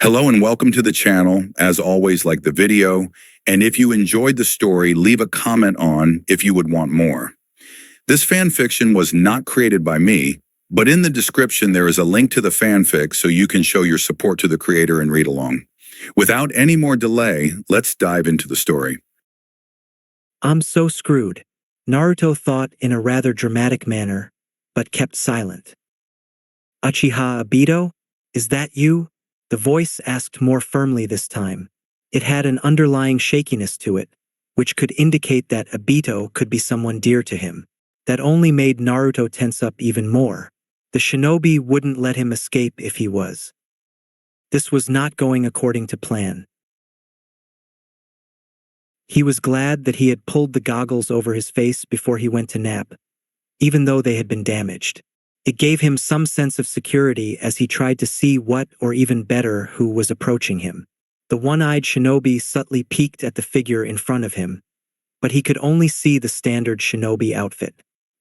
Hello and welcome to the channel. As always, like the video, and if you enjoyed the story, leave a comment on if you would want more. This fan fiction was not created by me, but in the description there is a link to the fanfic so you can show your support to the creator and read along. Without any more delay, let's dive into the story. I'm so screwed, Naruto thought in a rather dramatic manner, but kept silent. Uchiha Obito, is that you? The voice asked more firmly this time. It had an underlying shakiness to it, which could indicate that Obito could be someone dear to him. That only made Naruto tense up even more. The shinobi wouldn't let him escape if he was. This was not going according to plan. He was glad that he had pulled the goggles over his face before he went to nap, even though they had been damaged. It gave him some sense of security as he tried to see what, or even better, who was approaching him. The one-eyed shinobi subtly peeked at the figure in front of him, but he could only see the standard shinobi outfit.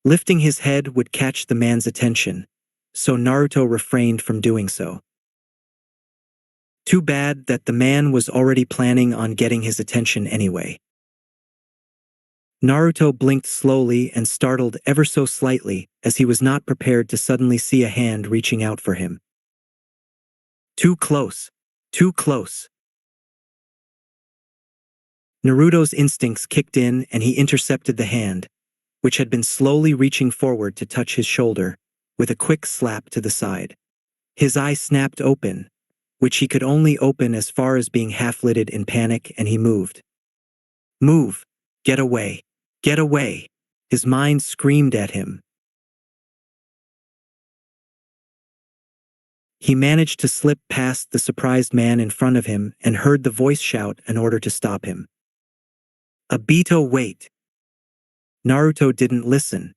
Lifting his head would catch the man's attention, so Naruto refrained from doing so. Too bad that the man was already planning on getting his attention anyway. Naruto blinked slowly and startled ever so slightly as he was not prepared to suddenly see a hand reaching out for him. Too close. Too close. Naruto's instincts kicked in and he intercepted the hand, which had been slowly reaching forward to touch his shoulder, with a quick slap to the side. His eye snapped open, which he could only open as far as being half-lidded in panic, and he moved. Move! Get away! Get away! His mind screamed at him. He managed to slip past the surprised man in front of him and heard the voice shout in order to stop him. Obito, wait! Naruto didn't listen.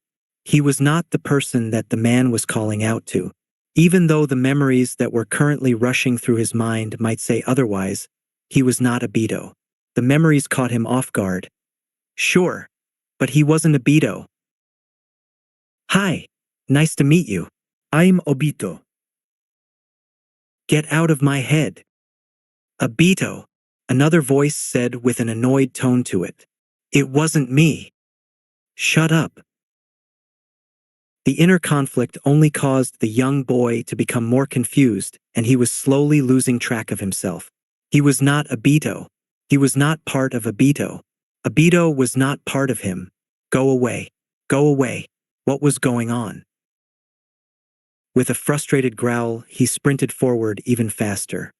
He was not the person that the man was calling out to. Even though the memories that were currently rushing through his mind might say otherwise, he was not Obito. The memories caught him off guard. Sure, but he wasn't Obito. Hi, nice to meet you. I'm Obito. Get out of my head. Obito, another voice said with an annoyed tone to it. It wasn't me. Shut up. The inner conflict only caused the young boy to become more confused, and he was slowly losing track of himself. He was not Obito. He was not part of Obito. Obito was not part of him. Go away. Go away. What was going on? With a frustrated growl, he sprinted forward even faster.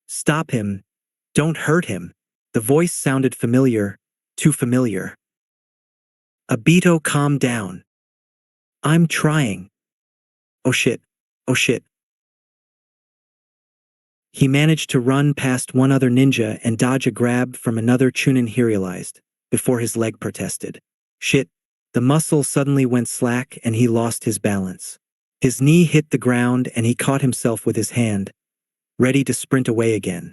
Stop him. Don't hurt him. The voice sounded familiar, too familiar. Obito, calm down. I'm trying. Oh shit. Oh shit. He managed to run past one other ninja and dodge a grab from another Chunin he realized, before his leg protested. Shit. The muscle suddenly went slack and he lost his balance. His knee hit the ground and he caught himself with his hand, ready to sprint away again.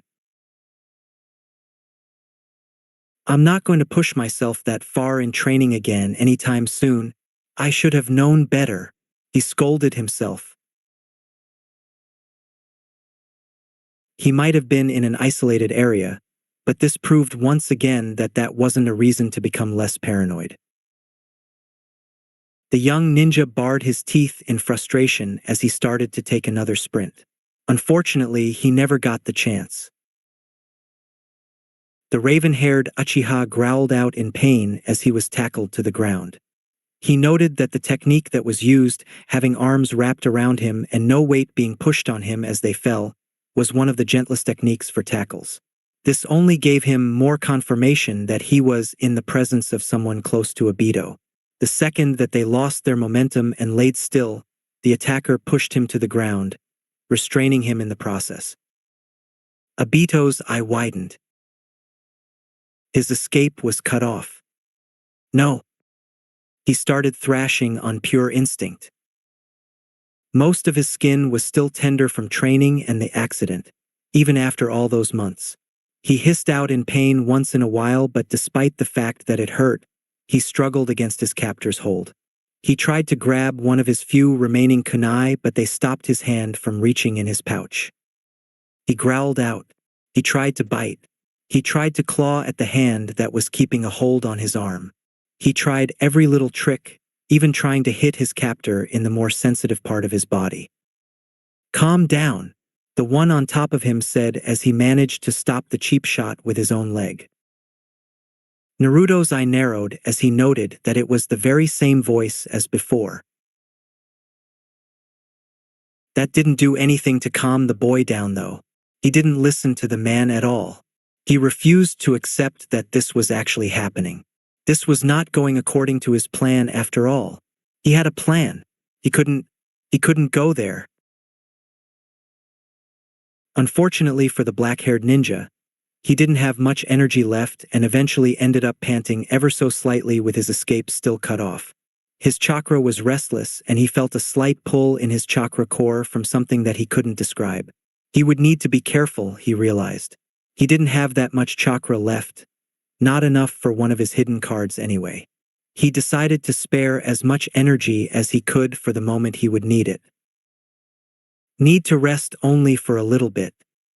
I'm not going to push myself that far in training again anytime soon. I should have known better, he scolded himself. He might have been in an isolated area, but this proved once again that that wasn't a reason to become less paranoid. The young ninja bared his teeth in frustration as he started to take another sprint. Unfortunately, he never got the chance. The raven-haired Uchiha growled out in pain as he was tackled to the ground. He noted that the technique that was used, having arms wrapped around him and no weight being pushed on him as they fell, was one of the gentlest techniques for tackles. This only gave him more confirmation that he was in the presence of someone close to Obito. The second that they lost their momentum and laid still, the attacker pushed him to the ground, restraining him in the process. Obito's eye widened. His escape was cut off. No. He started thrashing on pure instinct. Most of his skin was still tender from training and the accident, even after all those months. He hissed out in pain once in a while, but despite the fact that it hurt, he struggled against his captor's hold. He tried to grab one of his few remaining kunai, but they stopped his hand from reaching in his pouch. He growled out. He tried to bite. He tried to claw at the hand that was keeping a hold on his arm. He tried every little trick, even trying to hit his captor in the more sensitive part of his body. "Calm down," the one on top of him said as he managed to stop the cheap shot with his own leg. Naruto's eye narrowed as he noted that it was the very same voice as before. That didn't do anything to calm the boy down though. He didn't listen to the man at all. He refused to accept that this was actually happening. This was not going according to his plan after all. He had a plan. He couldn't go there. Unfortunately for the black-haired ninja, he didn't have much energy left and eventually ended up panting ever so slightly with his escape still cut off. His chakra was restless and he felt a slight pull in his chakra core from something that he couldn't describe. He would need to be careful, he realized. He didn't have that much chakra left. Not enough for one of his hidden cards anyway. He decided to spare as much energy as he could for the moment he would need it. Need to rest only for a little bit,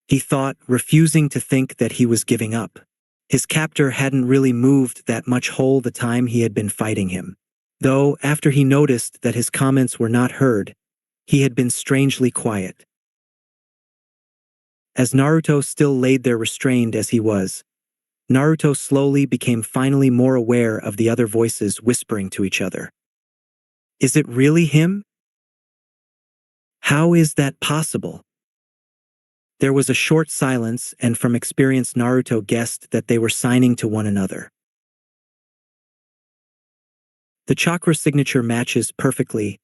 he thought, refusing to think that he was giving up. His captor hadn't really moved that much whole the time he had been fighting him. Though, after he noticed that his comments were not heard, he had been strangely quiet. As Naruto still laid there restrained as he was, Naruto slowly became finally more aware of the other voices whispering to each other. Is it really him? How is that possible? There was a short silence, and from experience Naruto guessed that they were signing to one another. The chakra signature matches perfectly.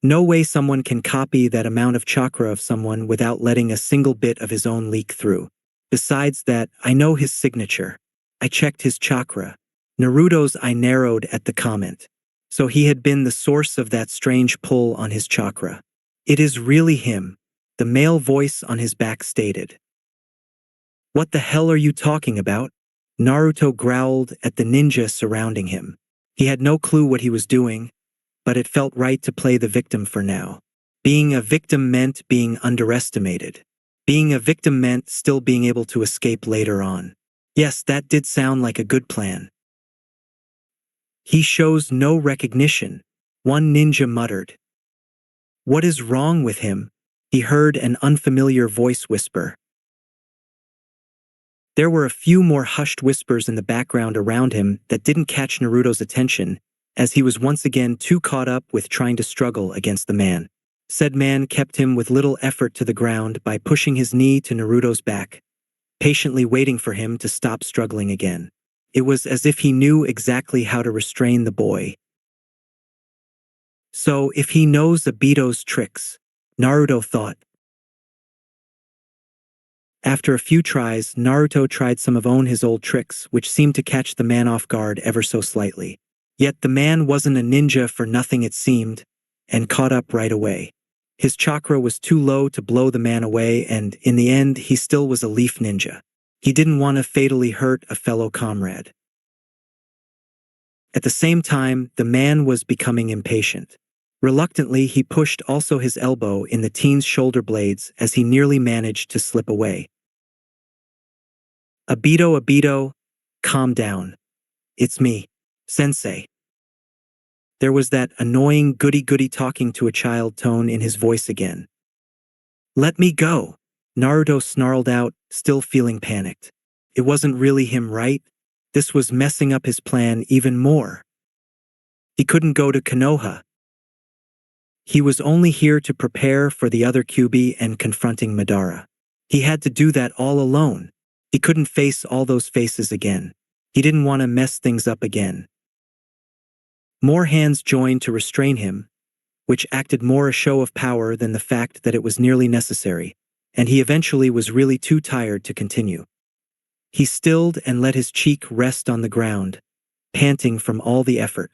No way someone can copy that amount of chakra of someone without letting a single bit of his own leak through. Besides that, I know his signature. I checked his chakra. Naruto's eye narrowed at the comment. So he had been the source of that strange pull on his chakra. It is really him, the male voice on his back stated. What the hell are you talking about? Naruto growled at the ninja surrounding him. He had no clue what he was doing, but it felt right to play the victim for now. Being a victim meant being underestimated. Being a victim meant still being able to escape later on. Yes, that did sound like a good plan. He shows no recognition, one ninja muttered. What is wrong with him? He heard an unfamiliar voice whisper. There were a few more hushed whispers in the background around him that didn't catch Naruto's attention, as he was once again too caught up with trying to struggle against the man. Said man kept him with little effort to the ground by pushing his knee to Naruto's back, patiently waiting for him to stop struggling again. It was as if he knew exactly how to restrain the boy. So if he knows Obito's tricks, Naruto thought. After a few tries, Naruto tried some of his old tricks, which seemed to catch the man off guard ever so slightly. Yet the man wasn't a ninja for nothing it seemed, and caught up right away. His chakra was too low to blow the man away, and in the end he still was a leaf ninja. He didn't want to fatally hurt a fellow comrade. At the same time, the man was becoming impatient. Reluctantly, he pushed also his elbow in the teen's shoulder blades as he nearly managed to slip away. Obito, calm down. It's me, sensei. There was that annoying goody-goody talking to a child tone in his voice again. Let me go, Naruto snarled out, still feeling panicked. It wasn't really him, right? This was messing up his plan even more. He couldn't go to Konoha. He was only here to prepare for the other Kyuubi and confronting Madara. He had to do that all alone. He couldn't face all those faces again. He didn't want to mess things up again. More hands joined to restrain him, which acted more a show of power than the fact that it was nearly necessary, and he eventually was really too tired to continue. He stilled and let his cheek rest on the ground, panting from all the effort.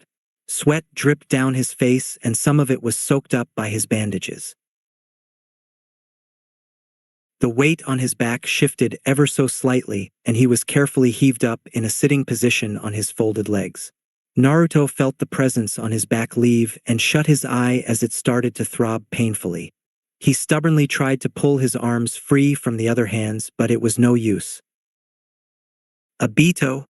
Sweat dripped down his face and some of it was soaked up by his bandages. The weight on his back shifted ever so slightly and he was carefully heaved up in a sitting position on his folded legs. Naruto felt the presence on his back leave and shut his eye as it started to throb painfully. He stubbornly tried to pull his arms free from the other hands, but it was no use. Obito?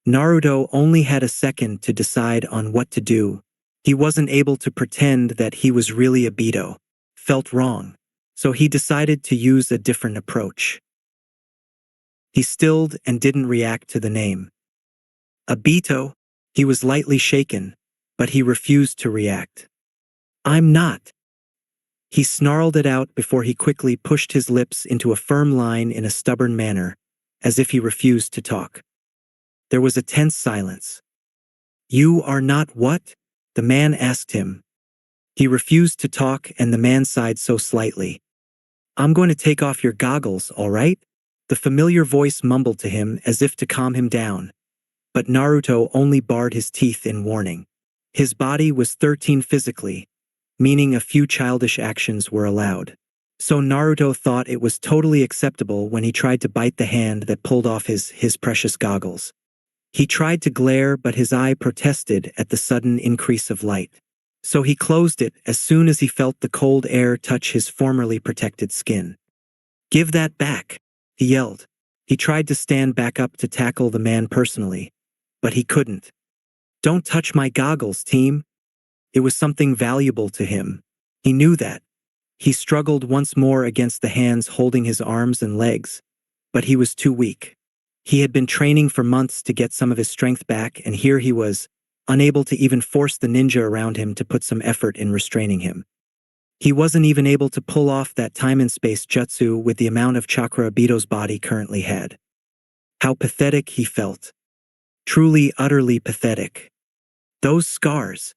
Naruto only had a second to decide on what to do. He wasn't able to pretend that he was really Obito. Felt wrong. So he decided to use a different approach. He stilled and didn't react to the name. Obito? He was lightly shaken, but he refused to react. I'm not. He snarled it out before he quickly pushed his lips into a firm line in a stubborn manner, as if he refused to talk. There was a tense silence. You are not what? The man asked him. He refused to talk and the man sighed so slightly. I'm going to take off your goggles, all right? The familiar voice mumbled to him as if to calm him down. But Naruto only bared his teeth in warning. His body was 13 physically, meaning a few childish actions were allowed. So Naruto thought it was totally acceptable when he tried to bite the hand that pulled off his precious goggles. He tried to glare, but his eye protested at the sudden increase of light. So he closed it as soon as he felt the cold air touch his formerly protected skin. Give that back, he yelled. He tried to stand back up to tackle the man personally, but he couldn't. Don't touch my goggles, team. It was something valuable to him. He knew that. He struggled once more against the hands holding his arms and legs, but he was too weak. He had been training for months to get some of his strength back, and here he was, unable to even force the ninja around him to put some effort in restraining him. He wasn't even able to pull off that time and space jutsu with the amount of chakra Obito's body currently had. How pathetic he felt. Truly, utterly pathetic. Those scars.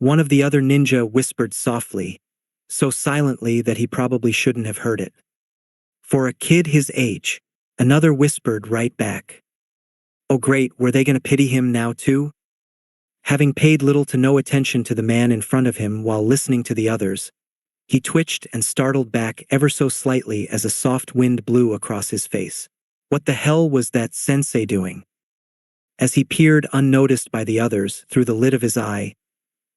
One of the other ninja whispered softly, so silently that he probably shouldn't have heard it. For a kid his age, another whispered right back. Oh great, were they going to pity him now too? Having paid little to no attention to the man in front of him while listening to the others, he twitched and startled back ever so slightly as a soft wind blew across his face. What the hell was that sensei doing? As he peered unnoticed by the others through the lid of his eye,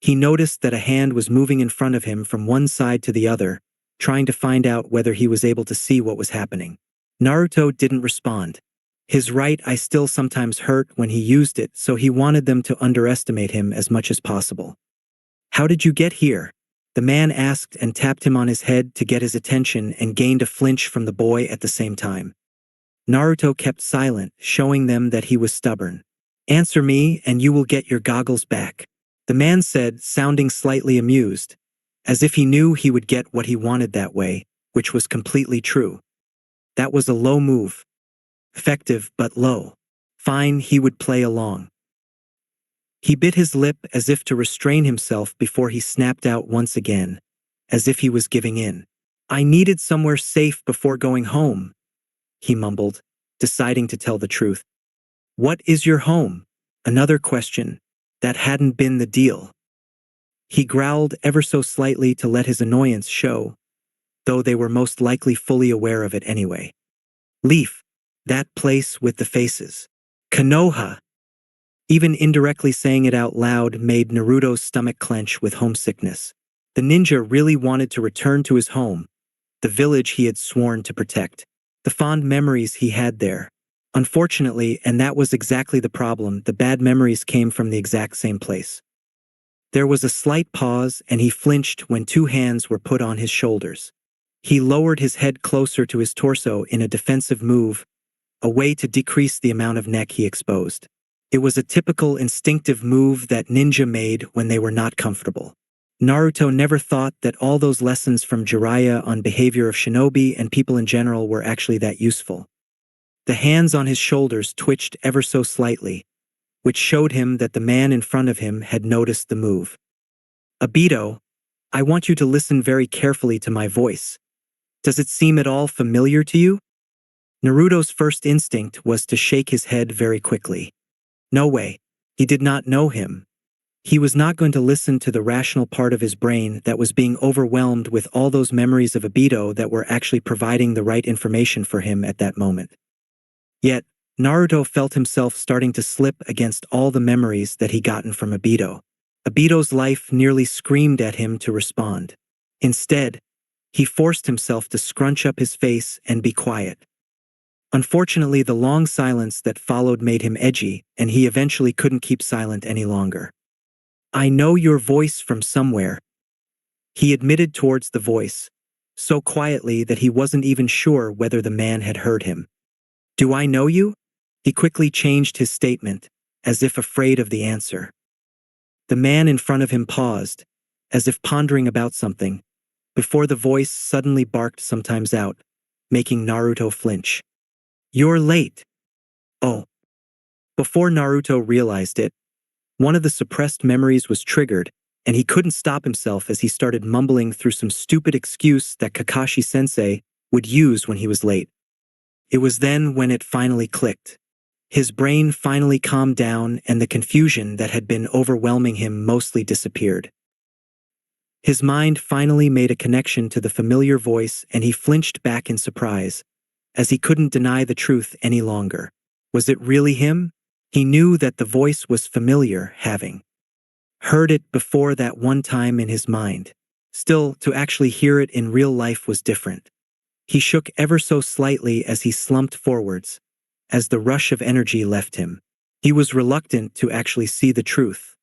he noticed that a hand was moving in front of him from one side to the other, trying to find out whether he was able to see what was happening. Naruto didn't respond. His right eye still sometimes hurt when he used it, so he wanted them to underestimate him as much as possible. How did you get here? The man asked and tapped him on his head to get his attention and gained a flinch from the boy at the same time. Naruto kept silent, showing them that he was stubborn. Answer me and you will get your goggles back. The man said, sounding slightly amused, as if he knew he would get what he wanted that way, which was completely true. That was a low move. Effective, but low. Fine, he would play along. He bit his lip as if to restrain himself before he snapped out once again, as if he was giving in. I needed somewhere safe before going home, he mumbled, deciding to tell the truth. What is your home? Another question. That hadn't been the deal. He growled ever so slightly to let his annoyance show, though they were most likely fully aware of it anyway. Leaf. That place with the faces. Konoha. Even indirectly saying it out loud made Naruto's stomach clench with homesickness. The ninja really wanted to return to his home, the village he had sworn to protect, the fond memories he had there. Unfortunately, and that was exactly the problem, the bad memories came from the exact same place. There was a slight pause and he flinched when two hands were put on his shoulders. He lowered his head closer to his torso in a defensive move, a way to decrease the amount of neck he exposed. It was a typical instinctive move that ninja made when they were not comfortable. Naruto never thought that all those lessons from Jiraiya on behavior of shinobi and people in general were actually that useful. The hands on his shoulders twitched ever so slightly, which showed him that the man in front of him had noticed the move. Obito, I want you to listen very carefully to my voice. Does it seem at all familiar to you? Naruto's first instinct was to shake his head very quickly. No way. He did not know him. He was not going to listen to the rational part of his brain that was being overwhelmed with all those memories of Obito that were actually providing the right information for him at that moment. Yet, Naruto felt himself starting to slip against all the memories that he gotten from Obito. Obito's life nearly screamed at him to respond. Instead, he forced himself to scrunch up his face and be quiet. Unfortunately, the long silence that followed made him edgy, and he eventually couldn't keep silent any longer. "I know your voice from somewhere," he admitted towards the voice, so quietly that he wasn't even sure whether the man had heard him. "Do I know you?" He quickly changed his statement, as if afraid of the answer. The man in front of him paused, as if pondering about something, before the voice suddenly barked sometimes out, making Naruto flinch. "You're late." Oh. Before Naruto realized it, one of the suppressed memories was triggered, and he couldn't stop himself as he started mumbling through some stupid excuse that Kakashi-sensei would use when he was late. It was then when it finally clicked. His brain finally calmed down and the confusion that had been overwhelming him mostly disappeared. His mind finally made a connection to the familiar voice and he flinched back in surprise, as he couldn't deny the truth any longer. Was it really him? He knew that the voice was familiar, having heard it before that one time in his mind. Still, to actually hear it in real life was different. He shook ever so slightly as he slumped forwards, as the rush of energy left him. He was reluctant to actually see the truth.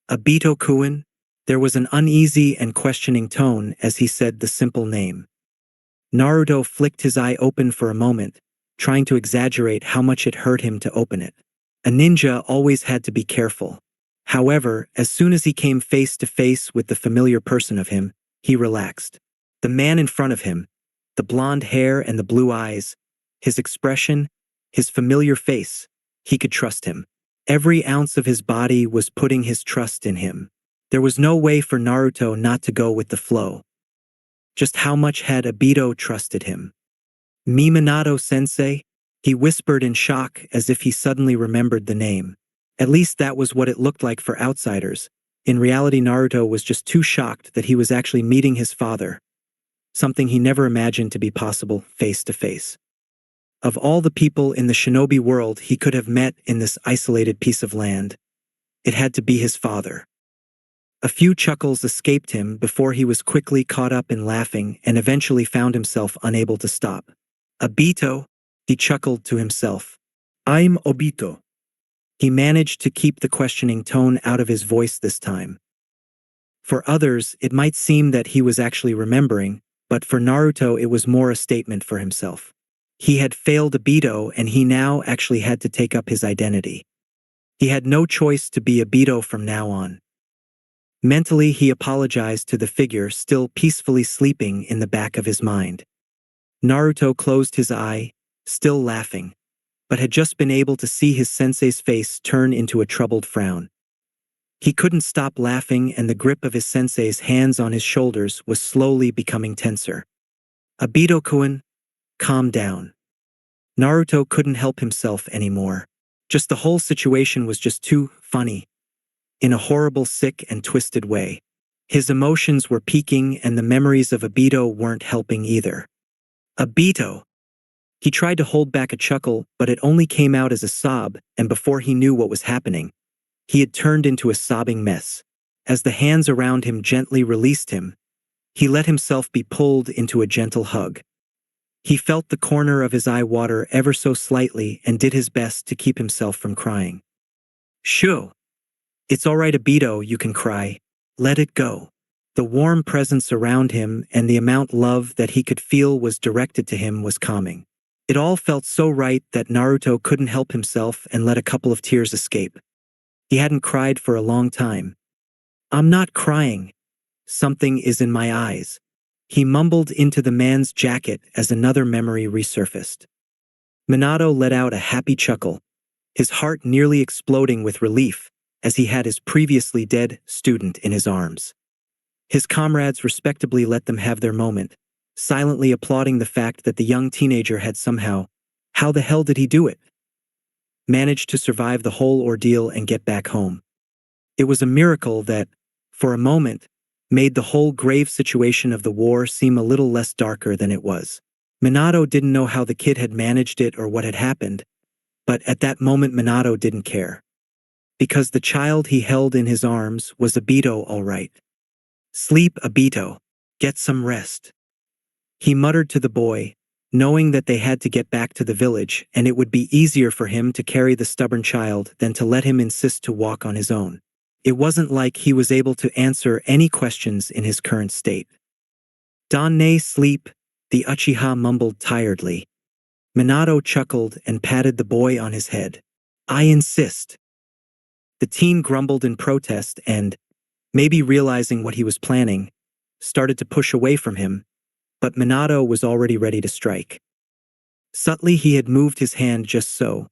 "Obito-kun?" There was an uneasy and questioning tone as he said the simple name. Naruto flicked his eye open for a moment, trying to exaggerate how much it hurt him to open it. A ninja always had to be careful. However, as soon as he came face to face with the familiar person of him, he relaxed. The man in front of him, the blonde hair and the blue eyes, his expression, his familiar face, he could trust him. Every ounce of his body was putting his trust in him. There was no way for Naruto not to go with the flow. Just how much had Obito trusted him? "Minato-sensei?" He whispered in shock as if he suddenly remembered the name. At least that was what it looked like for outsiders. In reality, Naruto was just too shocked that he was actually meeting his father, something he never imagined to be possible face to face. Of all the people in the shinobi world he could have met in this isolated piece of land, it had to be his father. A few chuckles escaped him before he was quickly caught up in laughing and eventually found himself unable to stop. "Obito?" he chuckled to himself. "I'm Obito." He managed to keep the questioning tone out of his voice this time. For others, it might seem that he was actually remembering, but for Naruto it was more a statement for himself. He had failed Obito and he now actually had to take up his identity. He had no choice to be Obito from now on. Mentally, he apologized to the figure still peacefully sleeping in the back of his mind. Naruto closed his eye, still laughing, but had just been able to see his sensei's face turn into a troubled frown. He couldn't stop laughing and the grip of his sensei's hands on his shoulders was slowly becoming tenser. "Obito-kun, calm down." Naruto couldn't help himself anymore. Just the whole situation was just too funny, in a horrible, sick and twisted way. His emotions were peaking and the memories of Obito weren't helping either. "Obito!" He tried to hold back a chuckle, but it only came out as a sob, and before he knew what was happening, he had turned into a sobbing mess. As the hands around him gently released him, he let himself be pulled into a gentle hug. He felt the corner of his eye water ever so slightly and did his best to keep himself from crying. "Shoo! It's all right, Obito, you can cry. Let it go." The warm presence around him and the amount love that he could feel was directed to him was calming. It all felt so right that Naruto couldn't help himself and let a couple of tears escape. He hadn't cried for a long time. "I'm not crying. Something is in my eyes." He mumbled into the man's jacket as another memory resurfaced. Minato let out a happy chuckle, his heart nearly exploding with relief as he had his previously dead student in his arms. His comrades respectably let them have their moment, silently applauding the fact that the young teenager had somehow, how the hell did he do it? Managed to survive the whole ordeal and get back home. It was a miracle that, for a moment, made the whole grave situation of the war seem a little less darker than it was. Minato didn't know how the kid had managed it or what had happened, but at that moment Minato didn't care. Because the child he held in his arms was Obito, all right. "Sleep, Obito." Get some rest. He muttered to the boy, knowing that they had to get back to the village and it would be easier for him to carry the stubborn child than to let him insist to walk on his own. It wasn't like he was able to answer any questions in his current state. "Donne sleep," the Uchiha mumbled tiredly. Minato chuckled and patted the boy on his head. "I insist." The teen grumbled in protest and, maybe realizing what he was planning, started to push away from him, but Minato was already ready to strike. Subtly he had moved his hand just so,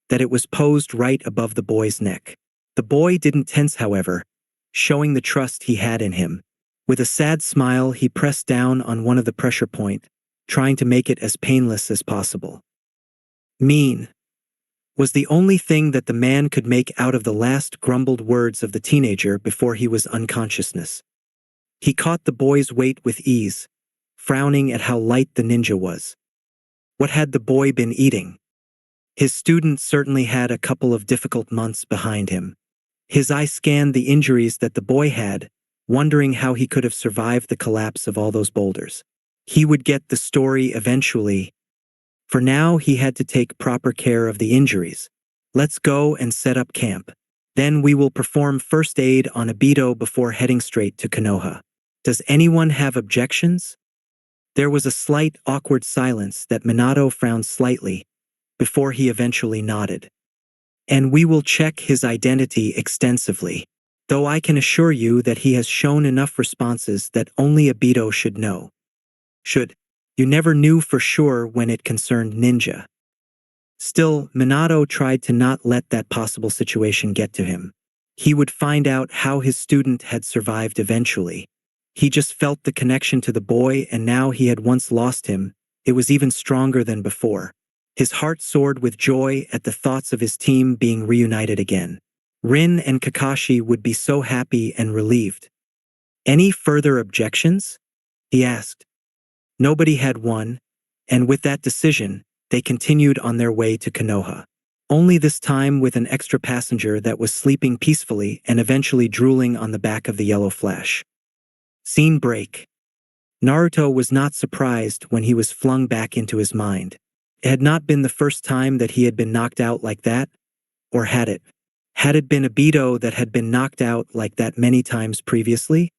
that it was posed right above the boy's neck. The boy didn't tense, however, showing the trust he had in him. With a sad smile, he pressed down on one of the pressure point, trying to make it as painless as possible. "Mean," was the only thing that the man could make out of the last grumbled words of the teenager before he was unconsciousness. He caught the boy's weight with ease, frowning at how light the ninja was. What had the boy been eating? His student certainly had a couple of difficult months behind him. His eye scanned the injuries that the boy had, wondering how he could have survived the collapse of all those boulders. He would get the story eventually. For now, he had to take proper care of the injuries. "Let's go and set up camp. Then we will perform first aid on Obito before heading straight to Konoha. Does anyone have objections?" There was a slight, awkward silence that Minato frowned slightly, before he eventually nodded. "And we will check his identity extensively. Though I can assure you that he has shown enough responses that only Obito should know. You never knew for sure when it concerned ninja." Still, Minato tried to not let that possible situation get to him. He would find out how his student had survived eventually. He just felt the connection to the boy, and now he had once lost him, it was even stronger than before. His heart soared with joy at the thoughts of his team being reunited again. Rin and Kakashi would be so happy and relieved. "Any further objections?" he asked. Nobody had one, and with that decision, they continued on their way to Konoha. Only this time with an extra passenger that was sleeping peacefully and eventually drooling on the back of the yellow flash. Scene break. Naruto was not surprised when he was flung back into his mind. It had not been the first time that he had been knocked out like that, or had it? Had it been Obito that had been knocked out like that many times previously?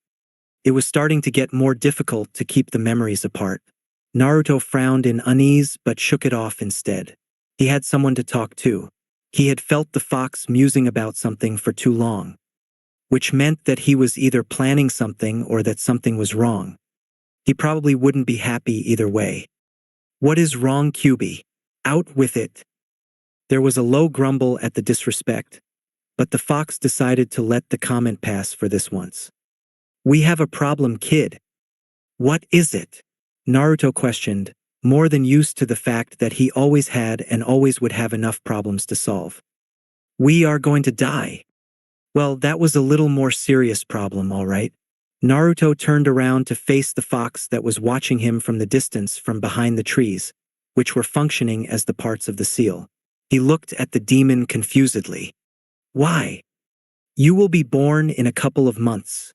It was starting to get more difficult to keep the memories apart. Naruto frowned in unease but shook it off instead. He had someone to talk to. He had felt the fox musing about something for too long, which meant that he was either planning something or that something was wrong. He probably wouldn't be happy either way. "What is wrong, Kyubi? Out with it." There was a low grumble at the disrespect, but the fox decided to let the comment pass for this once. "We have a problem, kid." "What is it?" Naruto questioned, more than used to the fact that he always had and always would have enough problems to solve. "We are going to die." Well, that was a little more serious problem, all right. Naruto turned around to face the fox that was watching him from the distance from behind the trees, which were functioning as the parts of the seal. He looked at the demon confusedly. "Why? You will be born in a couple of months.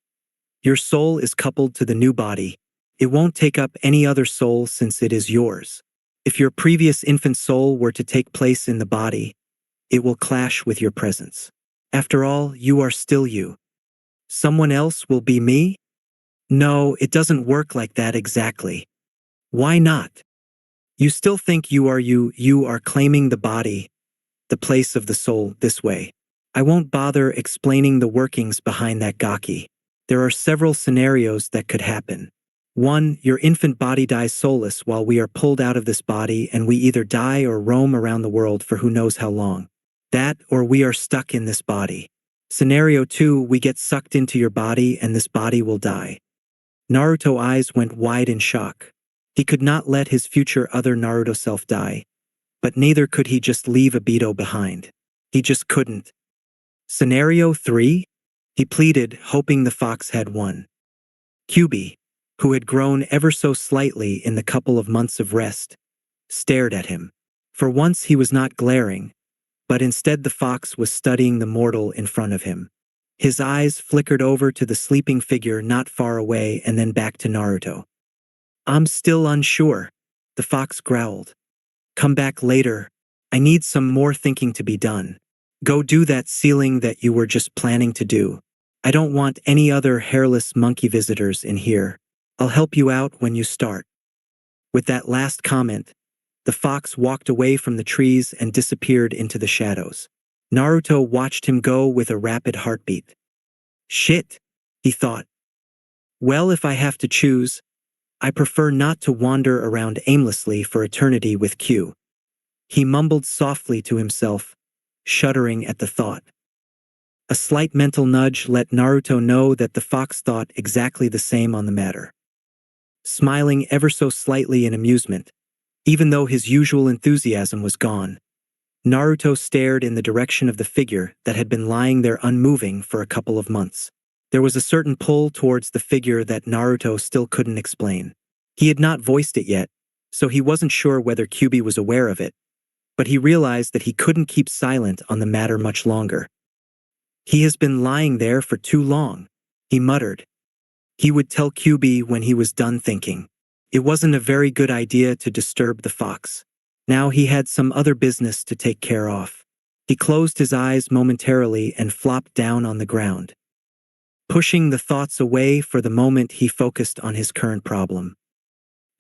Your soul is coupled to the new body. It won't take up any other soul since it is yours. If your previous infant soul were to take place in the body, it will clash with your presence. After all, you are still you. Someone else will be me? No, it doesn't work like that exactly. Why not? You still think you are claiming the body, the place of the soul, this way. I won't bother explaining the workings behind that gaki. There are several scenarios that could happen. 1. Your infant body dies soulless while we are pulled out of this body and we either die or roam around the world for who knows how long. That, or we are stuck in this body. Scenario 2, we get sucked into your body and this body will die. Naruto's eyes went wide in shock. He could not let his future other Naruto self die, but neither could he just leave Obito behind. He just couldn't. Scenario 3? He pleaded, hoping the fox had won. Kyubi, who had grown ever so slightly in the couple of months of rest, stared at him. For once he was not glaring, but instead the fox was studying the mortal in front of him. His eyes flickered over to the sleeping figure not far away and then back to Naruto. "I'm still unsure," the fox growled. "Come back later. I need some more thinking to be done. Go do that sealing that you were just planning to do. I don't want any other hairless monkey visitors in here. I'll help you out when you start." With that last comment, the fox walked away from the trees and disappeared into the shadows. Naruto watched him go with a rapid heartbeat. "Shit," he thought. "Well, if I have to choose, I prefer not to wander around aimlessly for eternity with Q." He mumbled softly to himself, shuddering at the thought. A slight mental nudge let Naruto know that the fox thought exactly the same on the matter. Smiling ever so slightly in amusement, even though his usual enthusiasm was gone, Naruto stared in the direction of the figure that had been lying there unmoving for a couple of months. There was a certain pull towards the figure that Naruto still couldn't explain. He had not voiced it yet, so he wasn't sure whether Kyuubi was aware of it, but he realized that he couldn't keep silent on the matter much longer. "He has been lying there for too long," he muttered. He would tell Kyuubi when he was done thinking. It wasn't a very good idea to disturb the fox. Now he had some other business to take care of. He closed his eyes momentarily and flopped down on the ground. Pushing the thoughts away for the moment, he focused on his current problem.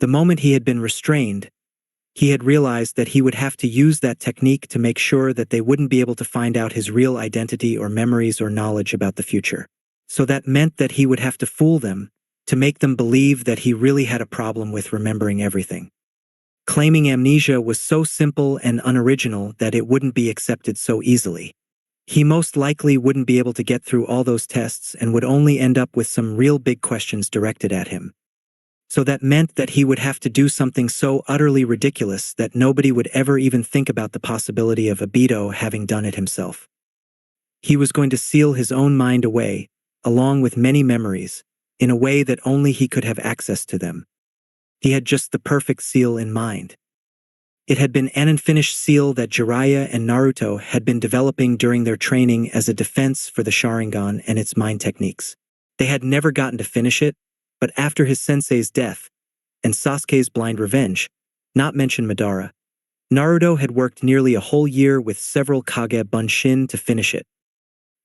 The moment he had been restrained, he had realized that he would have to use that technique to make sure that they wouldn't be able to find out his real identity or memories or knowledge about the future. So that meant that he would have to fool them, to make them believe that he really had a problem with remembering everything. Claiming amnesia was so simple and unoriginal that it wouldn't be accepted so easily. He most likely wouldn't be able to get through all those tests and would only end up with some real big questions directed at him. So that meant that he would have to do something so utterly ridiculous that nobody would ever even think about the possibility of Obito having done it himself. He was going to seal his own mind away, along with many memories, in a way that only he could have access to them. He had just the perfect seal in mind. It had been an unfinished seal that Jiraiya and Naruto had been developing during their training as a defense for the Sharingan and its mind techniques. They had never gotten to finish it, but after his sensei's death, and Sasuke's blind revenge, not mention Madara, Naruto had worked nearly a whole year with several Kage Bunshin to finish it.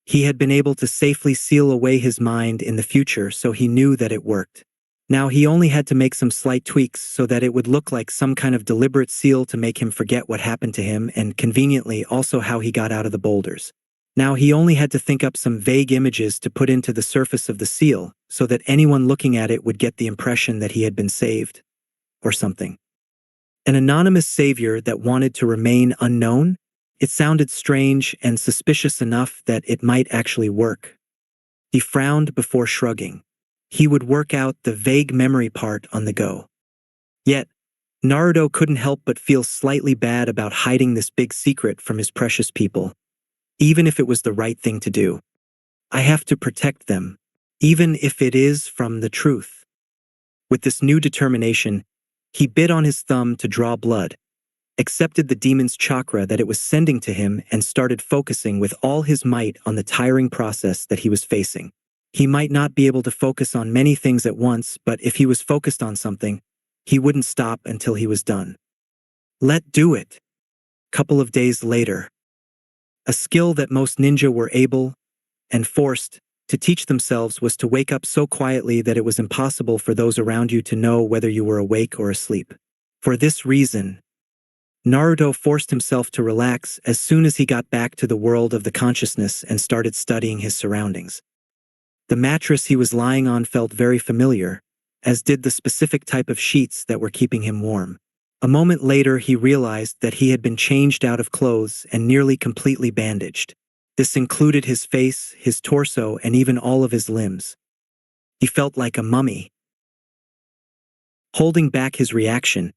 He had been able to safely seal away his mind in the future, so he knew that it worked. Now he only had to make some slight tweaks so that it would look like some kind of deliberate seal to make him forget what happened to him and conveniently also how he got out of the boulders. Now he only had to think up some vague images to put into the surface of the seal so that anyone looking at it would get the impression that he had been saved. Or something. An anonymous savior that wanted to remain unknown? It sounded strange and suspicious enough that it might actually work. He frowned before shrugging. He would work out the vague memory part on the go. Yet, Naruto couldn't help but feel slightly bad about hiding this big secret from his precious people, even if it was the right thing to do. I have to protect them, even if it is from the truth. With this new determination, he bit on his thumb to draw blood, accepted the demon's chakra that it was sending to him and started focusing with all his might on the tiring process that he was facing. He might not be able to focus on many things at once, but if he was focused on something, he wouldn't stop until he was done. Let do it. Couple of days later. A skill that most ninja were able, and forced, to teach themselves was to wake up so quietly that it was impossible for those around you to know whether you were awake or asleep. For this reason, Naruto forced himself to relax as soon as he got back to the world of the consciousness and started studying his surroundings. The mattress he was lying on felt very familiar, as did the specific type of sheets that were keeping him warm. A moment later he realized that he had been changed out of clothes and nearly completely bandaged. This included his face, his torso, and even all of his limbs. He felt like a mummy. Holding back his reaction,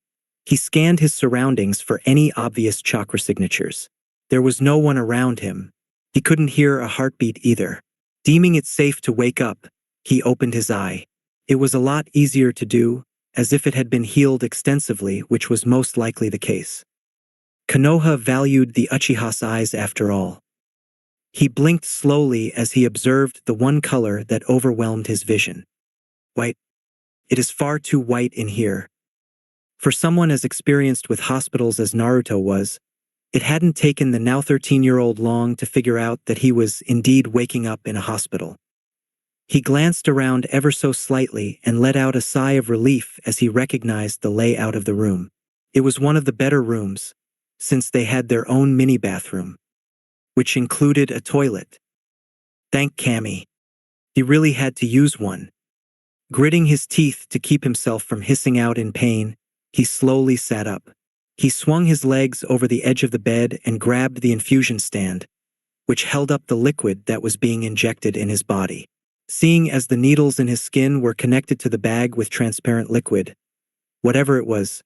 he scanned his surroundings for any obvious chakra signatures. There was no one around him. He couldn't hear a heartbeat either. Deeming it safe to wake up, he opened his eye. It was a lot easier to do, as if it had been healed extensively, which was most likely the case. Konoha valued the Uchiha's eyes after all. He blinked slowly as he observed the one color that overwhelmed his vision. White. It is far too white in here. For someone as experienced with hospitals as Naruto was, it hadn't taken the now 13-year-old long to figure out that he was indeed waking up in a hospital. He glanced around ever so slightly and let out a sigh of relief as he recognized the layout of the room. It was one of the better rooms, since they had their own mini bathroom, which included a toilet. Thank Kami. He really had to use one. Gritting his teeth to keep himself from hissing out in pain, he slowly sat up. He swung his legs over the edge of the bed and grabbed the infusion stand, which held up the liquid that was being injected in his body. Seeing as the needles in his skin were connected to the bag with transparent liquid, whatever it was,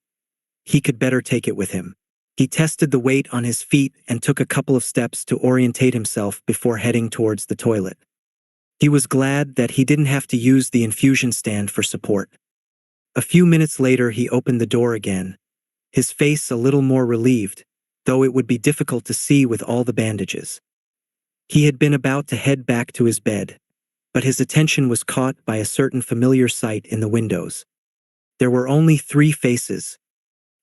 he could better take it with him. He tested the weight on his feet and took a couple of steps to orientate himself before heading towards the toilet. He was glad that he didn't have to use the infusion stand for support. A few minutes later, he opened the door again, his face a little more relieved, though it would be difficult to see with all the bandages. He had been about to head back to his bed, but his attention was caught by a certain familiar sight in the windows. There were only 3 faces.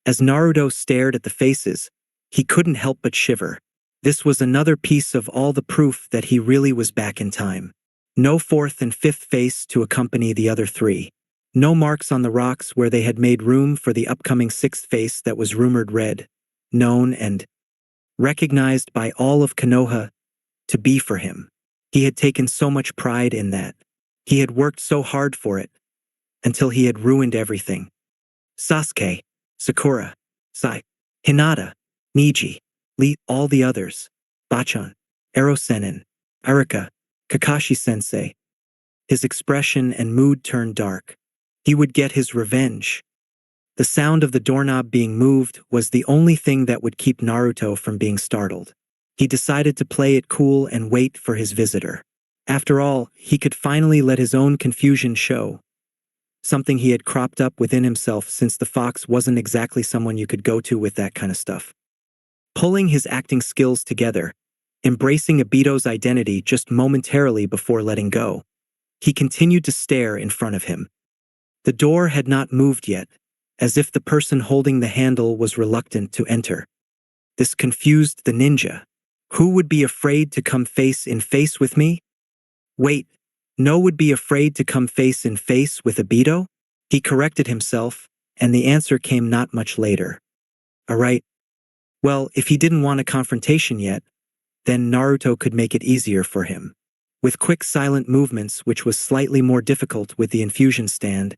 As Naruto stared at the faces, he couldn't help but shiver. This was another piece of all the proof that he really was back in time. No 4th and 5th face to accompany the other 3. No marks on the rocks where they had made room for the upcoming 6th face that was rumored read, known and recognized by all of Konoha to be for him. He had taken so much pride in that. He had worked so hard for it, until he had ruined everything. Sasuke, Sakura, Sai, Hinata, Niji, Lee, all the others, Bachan, Erosenin, Arika, Kakashi-sensei. His expression and mood turned dark. He would get his revenge. The sound of the doorknob being moved was the only thing that would keep Naruto from being startled. He decided to play it cool and wait for his visitor. After all, he could finally let his own confusion show. Something he had cropped up within himself since the fox wasn't exactly someone you could go to with that kind of stuff. Pulling his acting skills together, embracing Obito's identity just momentarily before letting go, he continued to stare in front of him. The door had not moved yet, as if the person holding the handle was reluctant to enter. This confused the ninja. Who would be afraid to come face in face with me? Wait, no would be afraid to come face in face with Obito? He corrected himself, and the answer came not much later. Alright. Well, if he didn't want a confrontation yet, then Naruto could make it easier for him. With quick silent movements, which was slightly more difficult with the infusion stand,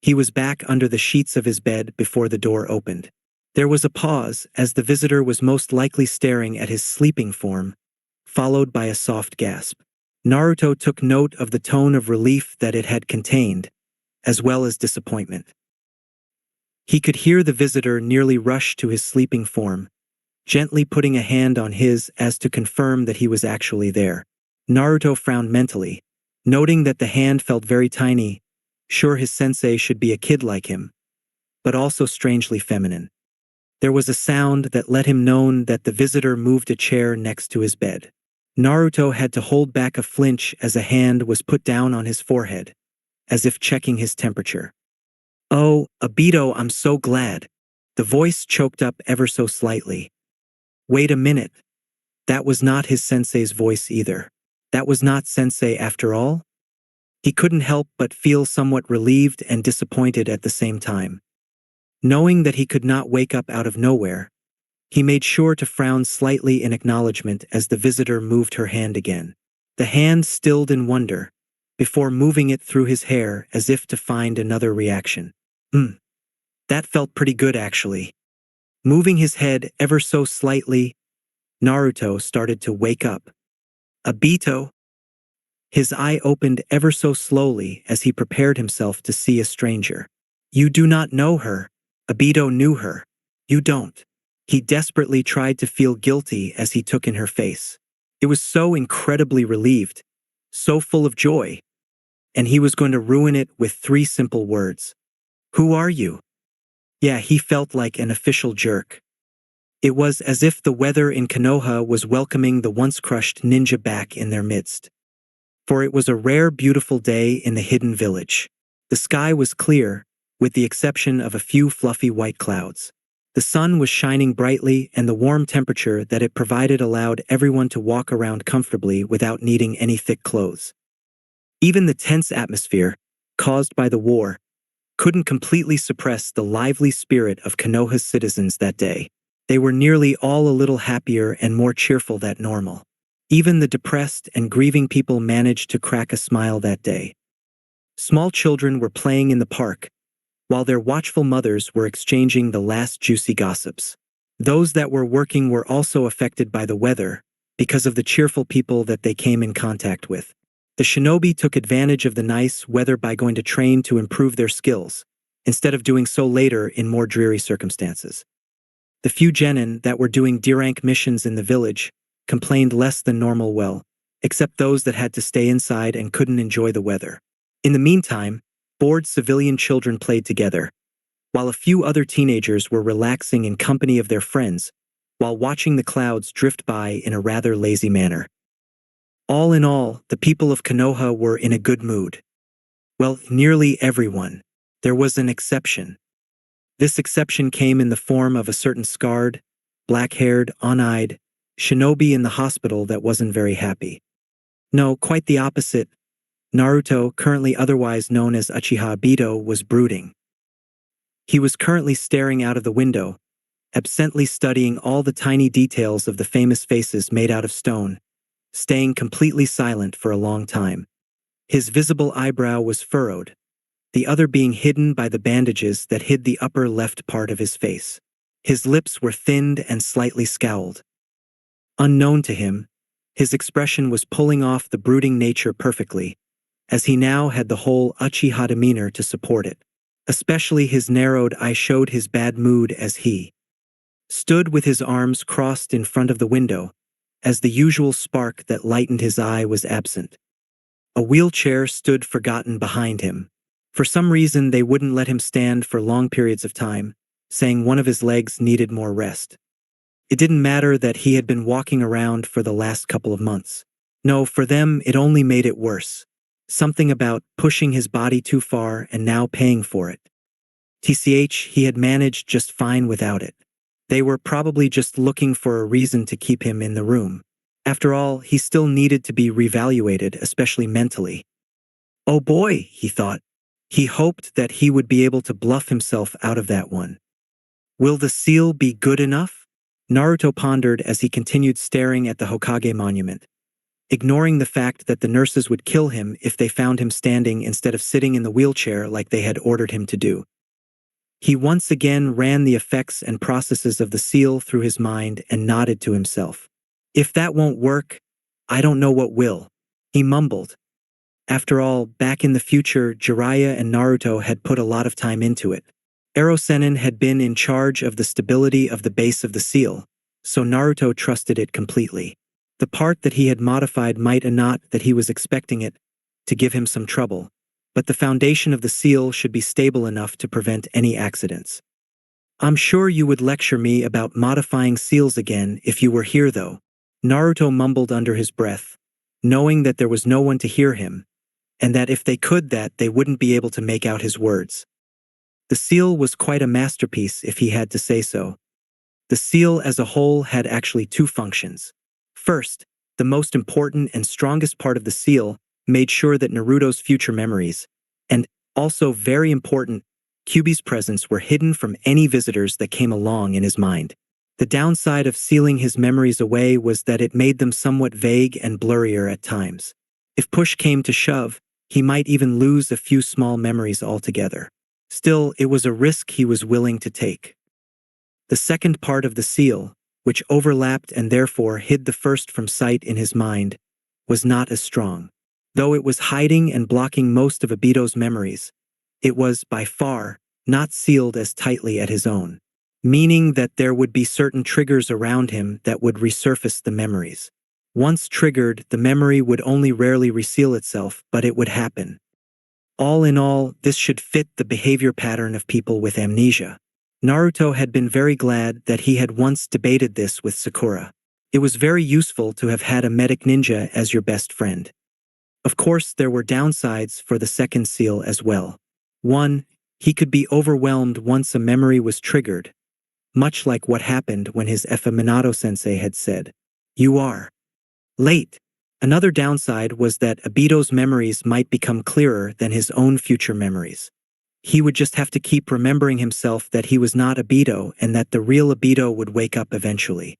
he was back under the sheets of his bed before the door opened. There was a pause as the visitor was most likely staring at his sleeping form, followed by a soft gasp. Naruto took note of the tone of relief that it had contained, as well as disappointment. He could hear the visitor nearly rush to his sleeping form, gently putting a hand on his as to confirm that he was actually there. Naruto frowned mentally, noting that the hand felt very tiny, sure his sensei should be a kid like him, but also strangely feminine. There was a sound that let him know that the visitor moved a chair next to his bed. Naruto had to hold back a flinch as a hand was put down on his forehead, as if checking his temperature. Oh, Obito, I'm so glad. The voice choked up ever so slightly. Wait a minute. That was not his sensei's voice either. That was not sensei after all? He couldn't help but feel somewhat relieved and disappointed at the same time. Knowing that he could not wake up out of nowhere, he made sure to frown slightly in acknowledgement as the visitor moved her hand again. The hand stilled in wonder, before moving it through his hair as if to find another reaction. That felt pretty good actually. Moving his head ever so slightly, Naruto started to wake up. Obito. His eye opened ever so slowly as he prepared himself to see a stranger. You do not know her. Obito knew her. You don't. He desperately tried to feel guilty as he took in her face. It was so incredibly relieved, so full of joy, and he was going to ruin it with 3 simple words. Who are you? Yeah, he felt like an official jerk. It was as if the weather in Konoha was welcoming the once-crushed ninja back in their midst. For it was a rare, beautiful day in the hidden village. The sky was clear, with the exception of a few fluffy white clouds. The sun was shining brightly, and the warm temperature that it provided allowed everyone to walk around comfortably without needing any thick clothes. Even the tense atmosphere, caused by the war, couldn't completely suppress the lively spirit of Konoha's citizens that day. They were nearly all a little happier and more cheerful than normal. Even the depressed and grieving people managed to crack a smile that day. Small children were playing in the park, while their watchful mothers were exchanging the last juicy gossips. Those that were working were also affected by the weather, because of the cheerful people that they came in contact with. The shinobi took advantage of the nice weather by going to train to improve their skills, instead of doing so later in more dreary circumstances. The few genin that were doing D-rank missions in the village complained less than normal well, except those that had to stay inside and couldn't enjoy the weather. In the meantime, bored civilian children played together, while a few other teenagers were relaxing in company of their friends, while watching the clouds drift by in a rather lazy manner. All in all, the people of Konoha were in a good mood. Well, nearly everyone. There was an exception. This exception came in the form of a certain scarred, black-haired, one-eyed shinobi in the hospital that wasn't very happy. No, quite the opposite. Naruto, currently otherwise known as Uchiha Obito, was brooding. He was currently staring out of the window, absently studying all the tiny details of the famous faces made out of stone, staying completely silent for a long time. His visible eyebrow was furrowed, the other being hidden by the bandages that hid the upper left part of his face. His lips were thinned and slightly scowled. Unknown to him, his expression was pulling off the brooding nature perfectly, as he now had the whole Uchiha demeanor to support it. Especially his narrowed eye showed his bad mood as he stood with his arms crossed in front of the window, as the usual spark that lightened his eye was absent. A wheelchair stood forgotten behind him. For some reason they wouldn't let him stand for long periods of time, saying one of his legs needed more rest. It didn't matter that he had been walking around for the last couple of months. No, for them it only made it worse. Something about pushing his body too far and now paying for it. TCH, he had managed just fine without it. They were probably just looking for a reason to keep him in the room. After all, he still needed to be reevaluated, especially mentally. Oh boy, he thought. He hoped that he would be able to bluff himself out of that one. Will the seal be good enough? Naruto pondered as he continued staring at the Hokage monument, ignoring the fact that the nurses would kill him if they found him standing instead of sitting in the wheelchair like they had ordered him to do. He once again ran the effects and processes of the seal through his mind and nodded to himself. If that won't work, I don't know what will, he mumbled. After all, back in the future, Jiraiya and Naruto had put a lot of time into it. Erosenin had been in charge of the stability of the base of the seal, so Naruto trusted it completely. The part that he had modified might not that he was expecting it to give him some trouble, but the foundation of the seal should be stable enough to prevent any accidents. I'm sure you would lecture me about modifying seals again if you were here though, Naruto mumbled under his breath, knowing that there was no one to hear him, and that if they could that they wouldn't be able to make out his words. The seal was quite a masterpiece if he had to say so. The seal as a whole had actually two functions. First, the most important and strongest part of the seal made sure that Naruto's future memories, and also very important, Kyuubi's presence were hidden from any visitors that came along in his mind. The downside of sealing his memories away was that it made them somewhat vague and blurrier at times. If push came to shove, he might even lose a few small memories altogether. Still, it was a risk he was willing to take. The second part of the seal, which overlapped and therefore hid the first from sight in his mind, was not as strong. Though it was hiding and blocking most of Obito's memories, it was, by far, not sealed as tightly as his own, meaning that there would be certain triggers around him that would resurface the memories. Once triggered, the memory would only rarely reseal itself, but it would happen. All in all, this should fit the behavior pattern of people with amnesia. Naruto had been very glad that he had once debated this with Sakura. It was very useful to have had a medic ninja as your best friend. Of course, there were downsides for the second seal as well. 1. He could be overwhelmed once a memory was triggered, much like what happened when his Efa Minato-sensei had said, "You are late." Another downside was that Obito's memories might become clearer than his own future memories. He would just have to keep remembering himself that he was not Obito and that the real Obito would wake up eventually.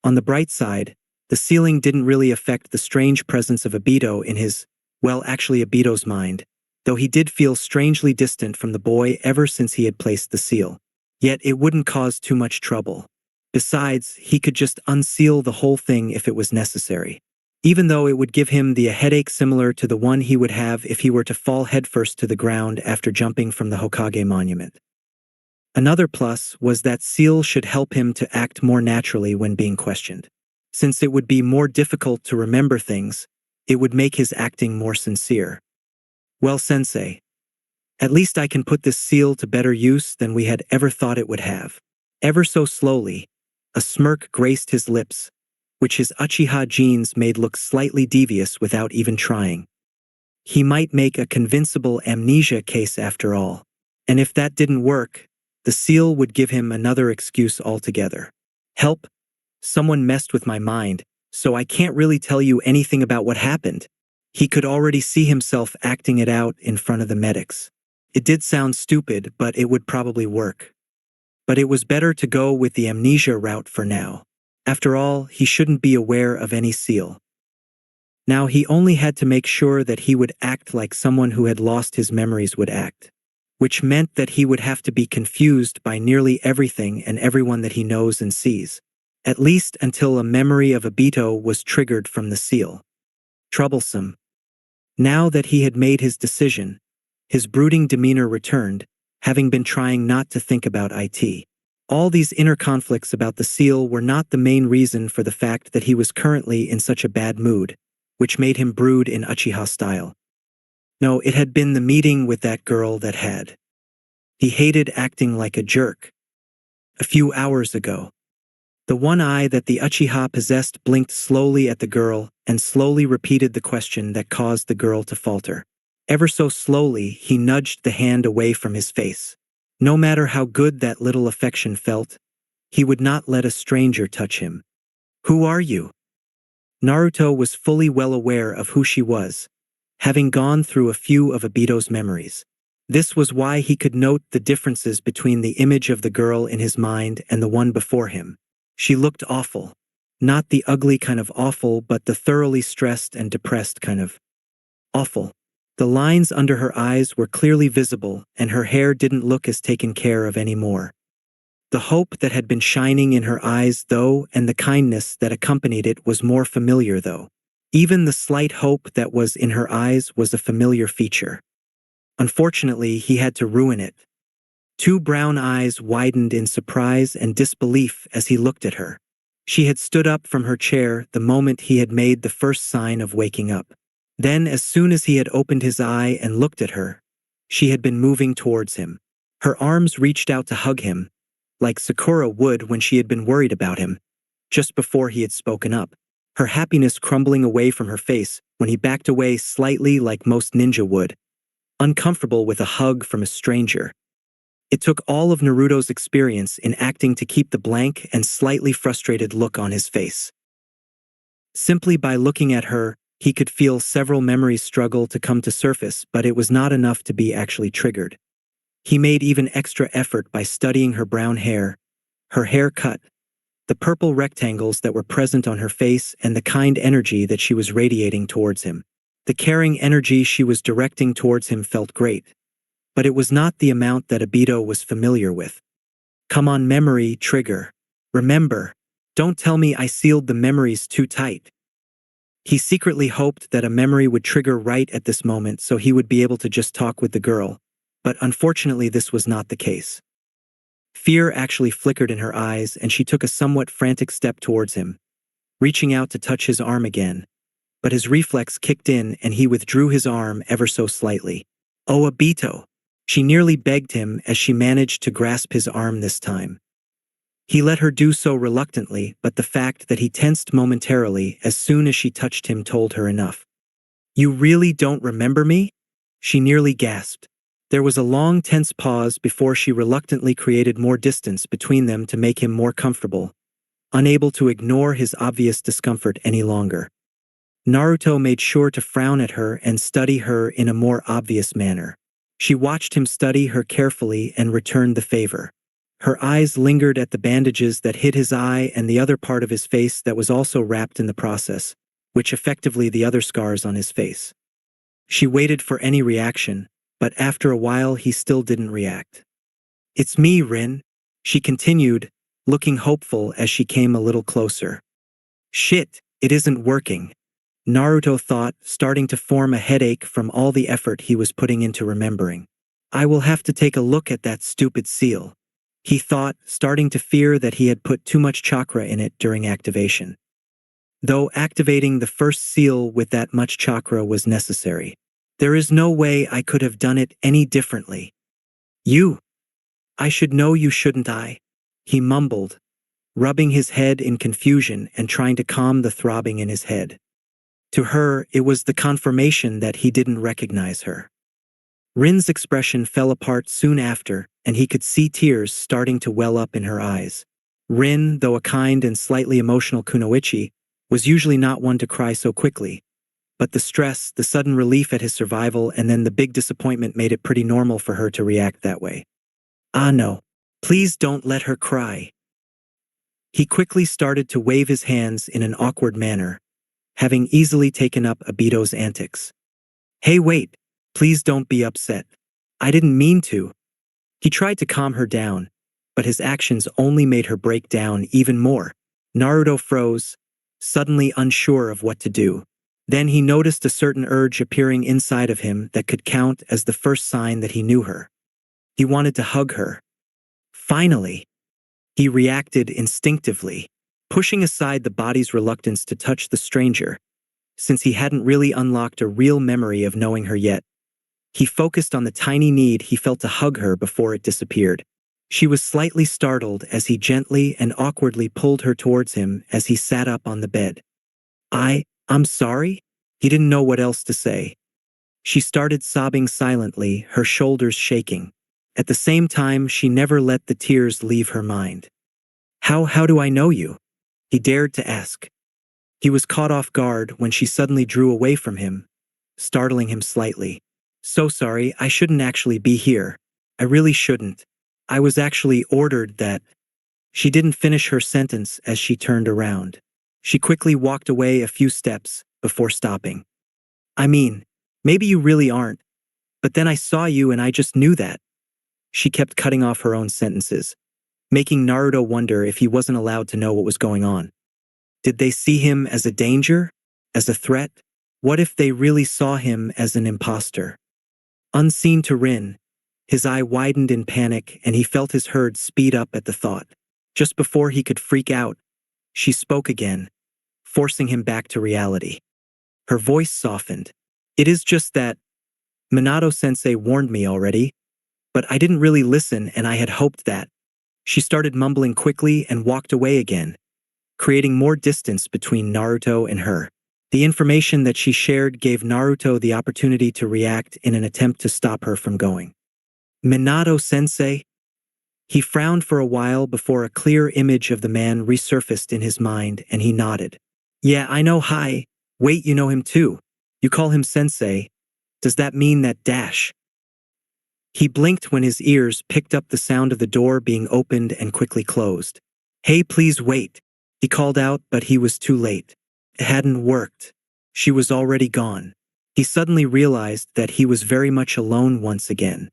On the bright side, the sealing didn't really affect the strange presence of Obito in his, well, actually Obito's mind, though he did feel strangely distant from the boy ever since he had placed the seal. Yet it wouldn't cause too much trouble. Besides, he could just unseal the whole thing if it was necessary. Even though it would give him the headache similar to the one he would have if he were to fall headfirst to the ground after jumping from the Hokage monument. Another plus was that seal should help him to act more naturally when being questioned. Since it would be more difficult to remember things, it would make his acting more sincere. Well, sensei, at least I can put this seal to better use than we had ever thought it would have. Ever so slowly, a smirk graced his lips, which his Uchiha genes made look slightly devious without even trying. He might make a convincible amnesia case after all. And if that didn't work, the seal would give him another excuse altogether. Help? Someone messed with my mind, so I can't really tell you anything about what happened. He could already see himself acting it out in front of the medics. It did sound stupid, but it would probably work. But it was better to go with the amnesia route for now. After all, he shouldn't be aware of any seal. Now he only had to make sure that he would act like someone who had lost his memories would act, which meant that he would have to be confused by nearly everything and everyone that he knows and sees, at least until a memory of Obito was triggered from the seal. Troublesome. Now that he had made his decision, his brooding demeanor returned, having been trying not to think about it. All these inner conflicts about the seal were not the main reason for the fact that he was currently in such a bad mood, which made him brood in Uchiha style. No, it had been the meeting with that girl that had. He hated acting like a jerk. A few hours ago, the one eye that the Uchiha possessed blinked slowly at the girl and slowly repeated the question that caused the girl to falter. Ever so slowly, he nudged the hand away from his face. No matter how good that little affection felt, he would not let a stranger touch him. Who are you? Naruto was fully well aware of who she was, having gone through a few of Obito's memories. This was why he could note the differences between the image of the girl in his mind and the one before him. She looked awful. Not the ugly kind of awful, but the thoroughly stressed and depressed kind of awful. The lines under her eyes were clearly visible, and her hair didn't look as taken care of anymore. The hope that had been shining in her eyes, though, and the kindness that accompanied it was more familiar, though. Even the slight hope that was in her eyes was a familiar feature. Unfortunately, he had to ruin it. Two brown eyes widened in surprise and disbelief as he looked at her. She had stood up from her chair the moment he had made the first sign of waking up. Then, as soon as he had opened his eye and looked at her, she had been moving towards him. Her arms reached out to hug him, like Sakura would when she had been worried about him, just before he had spoken up. Her happiness crumbling away from her face when he backed away slightly like most ninja would, uncomfortable with a hug from a stranger. It took all of Naruto's experience in acting to keep the blank and slightly frustrated look on his face. Simply by looking at her, he could feel several memories struggle to come to surface, but it was not enough to be actually triggered. He made even extra effort by studying her brown hair, her haircut, the purple rectangles that were present on her face, and the kind energy that she was radiating towards him. The caring energy she was directing towards him felt great, but it was not the amount that Obito was familiar with. Come on, memory, trigger. Remember. Don't tell me I sealed the memories too tight. He secretly hoped that a memory would trigger right at this moment so he would be able to just talk with the girl, but unfortunately this was not the case. Fear actually flickered in her eyes and she took a somewhat frantic step towards him, reaching out to touch his arm again, but his reflex kicked in and he withdrew his arm ever so slightly. Oh, Obito! She nearly begged him as she managed to grasp his arm this time. He let her do so reluctantly, but the fact that he tensed momentarily as soon as she touched him told her enough. "You really don't remember me?" She nearly gasped. There was a long tense pause before she reluctantly created more distance between them to make him more comfortable, unable to ignore his obvious discomfort any longer. Naruto made sure to frown at her and study her in a more obvious manner. She watched him study her carefully and returned the favor. Her eyes lingered at the bandages that hid his eye and the other part of his face that was also wrapped in the process, which effectively the other scars on his face. She waited for any reaction, but after a while he still didn't react. "It's me, Rin," she continued, looking hopeful as she came a little closer. "Shit, it isn't working," Naruto thought, starting to form a headache from all the effort he was putting into remembering. "I will have to take a look at that stupid seal," he thought, starting to fear that he had put too much chakra in it during activation. Though activating the first seal with that much chakra was necessary. "There is no way I could have done it any differently. I should know, you shouldn't I?" he mumbled, rubbing his head in confusion and trying to calm the throbbing in his head. To her, it was the confirmation that he didn't recognize her. Rin's expression fell apart soon after, and he could see tears starting to well up in her eyes. Rin, though a kind and slightly emotional kunoichi, was usually not one to cry so quickly. But the stress, the sudden relief at his survival, and then the big disappointment made it pretty normal for her to react that way. "Ah no. Please don't let her cry." He quickly started to wave his hands in an awkward manner, having easily taken up Obito's antics. "Hey, wait. Please don't be upset. I didn't mean to." He tried to calm her down, but his actions only made her break down even more. Naruto froze, suddenly unsure of what to do. Then he noticed a certain urge appearing inside of him that could count as the first sign that he knew her. He wanted to hug her. Finally, he reacted instinctively, pushing aside the body's reluctance to touch the stranger. Since he hadn't really unlocked a real memory of knowing her yet, he focused on the tiny need he felt to hug her before it disappeared. She was slightly startled as he gently and awkwardly pulled her towards him as he sat up on the bed. I'm sorry?" He didn't know what else to say. She started sobbing silently, her shoulders shaking. At the same time, she never let the tears leave her mind. How do I know you?" he dared to ask. He was caught off guard when she suddenly drew away from him, startling him slightly. "So sorry, I shouldn't actually be here. I really shouldn't. I was actually ordered that." She didn't finish her sentence as she turned around. She quickly walked away a few steps before stopping. "I mean, maybe you really aren't, but then I saw you and I just knew that." She kept cutting off her own sentences, making Naruto wonder if he wasn't allowed to know what was going on. Did they see him as a danger? As a threat? What if they really saw him as an imposter? Unseen to Rin, his eye widened in panic and he felt his herd speed up at the thought. Just before he could freak out, she spoke again, forcing him back to reality. Her voice softened. "It is just that Minato-sensei warned me already, but I didn't really listen and I had hoped that." She started mumbling quickly and walked away again, creating more distance between Naruto and her. The information that she shared gave Naruto the opportunity to react in an attempt to stop her from going. "Minato-sensei?" He frowned for a while before a clear image of the man resurfaced in his mind and he nodded. "Yeah, I know. Hi. Wait, you know him too. You call him sensei. Does that mean that dash?" He blinked when his ears picked up the sound of the door being opened and quickly closed. "Hey, please wait," he called out, but he was too late. It hadn't worked. She was already gone. He suddenly realized that he was very much alone once again.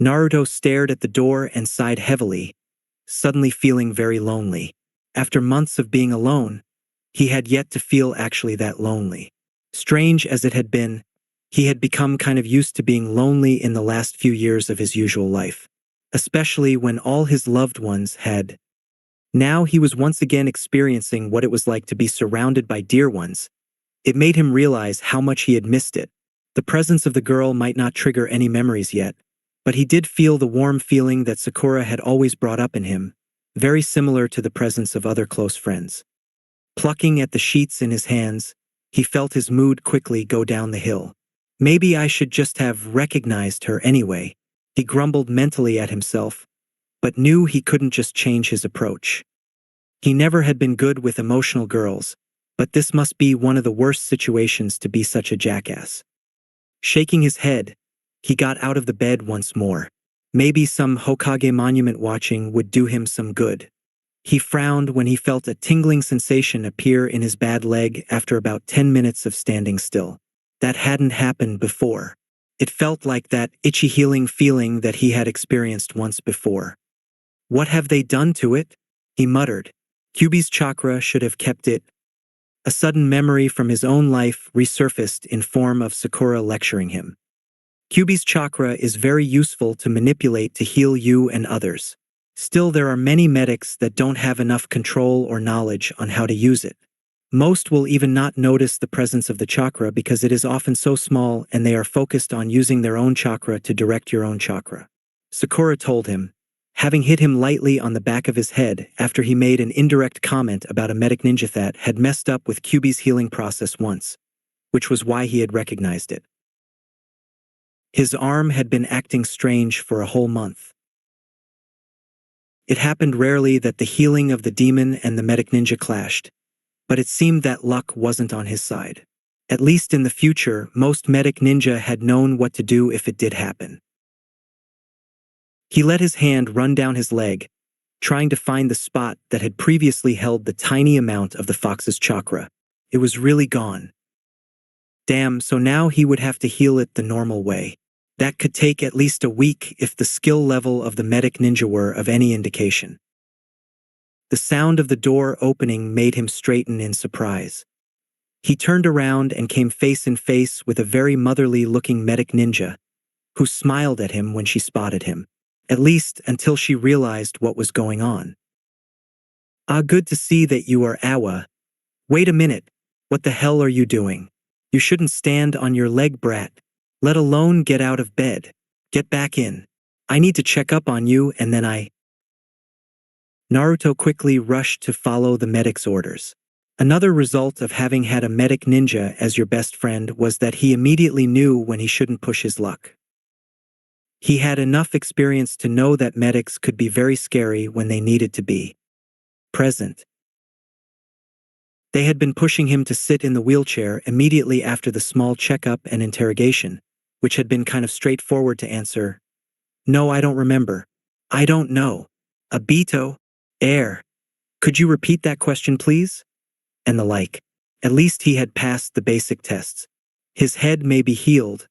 Naruto stared at the door and sighed heavily, suddenly feeling very lonely. After months of being alone, he had yet to feel actually that lonely. Strange as it had been, he had become kind of used to being lonely in the last few years of his usual life, especially when all his loved ones had. Now he was once again experiencing what it was like to be surrounded by dear ones. It made him realize how much he had missed it. The presence of the girl might not trigger any memories yet, But he did feel the warm feeling that Sakura had always brought up in him, very similar to the presence of other close friends. Plucking at the sheets in his hands, he felt his mood quickly go down the hill. Maybe I should just have recognized her anyway, he grumbled mentally at himself, but knew he couldn't just change his approach. He never had been good with emotional girls, but this must be one of the worst situations to be such a jackass. Shaking his head, he got out of the bed once more. Maybe some Hokage monument watching would do him some good. He frowned when he felt a tingling sensation appear in his bad leg after about 10 minutes of standing still. That hadn't happened before. It felt like that itchy healing feeling that he had experienced once before. What have they done to it? He muttered. Kyuubi's chakra should have kept it. A sudden memory from his own life resurfaced in form of Sakura lecturing him. Kyuubi's chakra is very useful to manipulate to heal you and others. Still, there are many medics that don't have enough control or knowledge on how to use it. Most will even not notice the presence of the chakra because it is often so small and they are focused on using their own chakra to direct your own chakra. Sakura told him, having hit him lightly on the back of his head after he made an indirect comment about a medic ninja that had messed up with Kyuubi's healing process once, which was why he had recognized it. His arm had been acting strange for a whole month. It happened rarely that the healing of the demon and the medic ninja clashed, but it seemed that luck wasn't on his side. At least in the future, most medic ninja had known what to do if it did happen. He let his hand run down his leg, trying to find the spot that had previously held the tiny amount of the fox's chakra. It was really gone. Damn, so now he would have to heal it the normal way. That could take at least a week if the skill level of the medic ninja were of any indication. The sound of the door opening made him straighten in surprise. He turned around and came face in face with a very motherly-looking medic ninja, who smiled at him when she spotted him, at least until she realized what was going on. "Ah, good to see that you are Awa. Wait a minute, what the hell are you doing? You shouldn't stand on your leg, brat. Let alone get out of bed. Get back in. I need to check up on you and then Naruto quickly rushed to follow the medic's orders. Another result of having had a medic ninja as your best friend was that he immediately knew when he shouldn't push his luck. He had enough experience to know that medics could be very scary when they needed to be present. They had been pushing him to sit in the wheelchair immediately after the small checkup and interrogation, which had been kind of straightforward to answer. "No, I don't remember. I don't know. Obito? Air. Could you repeat that question, please?" And the like. At least he had passed the basic tests. His head may be healed,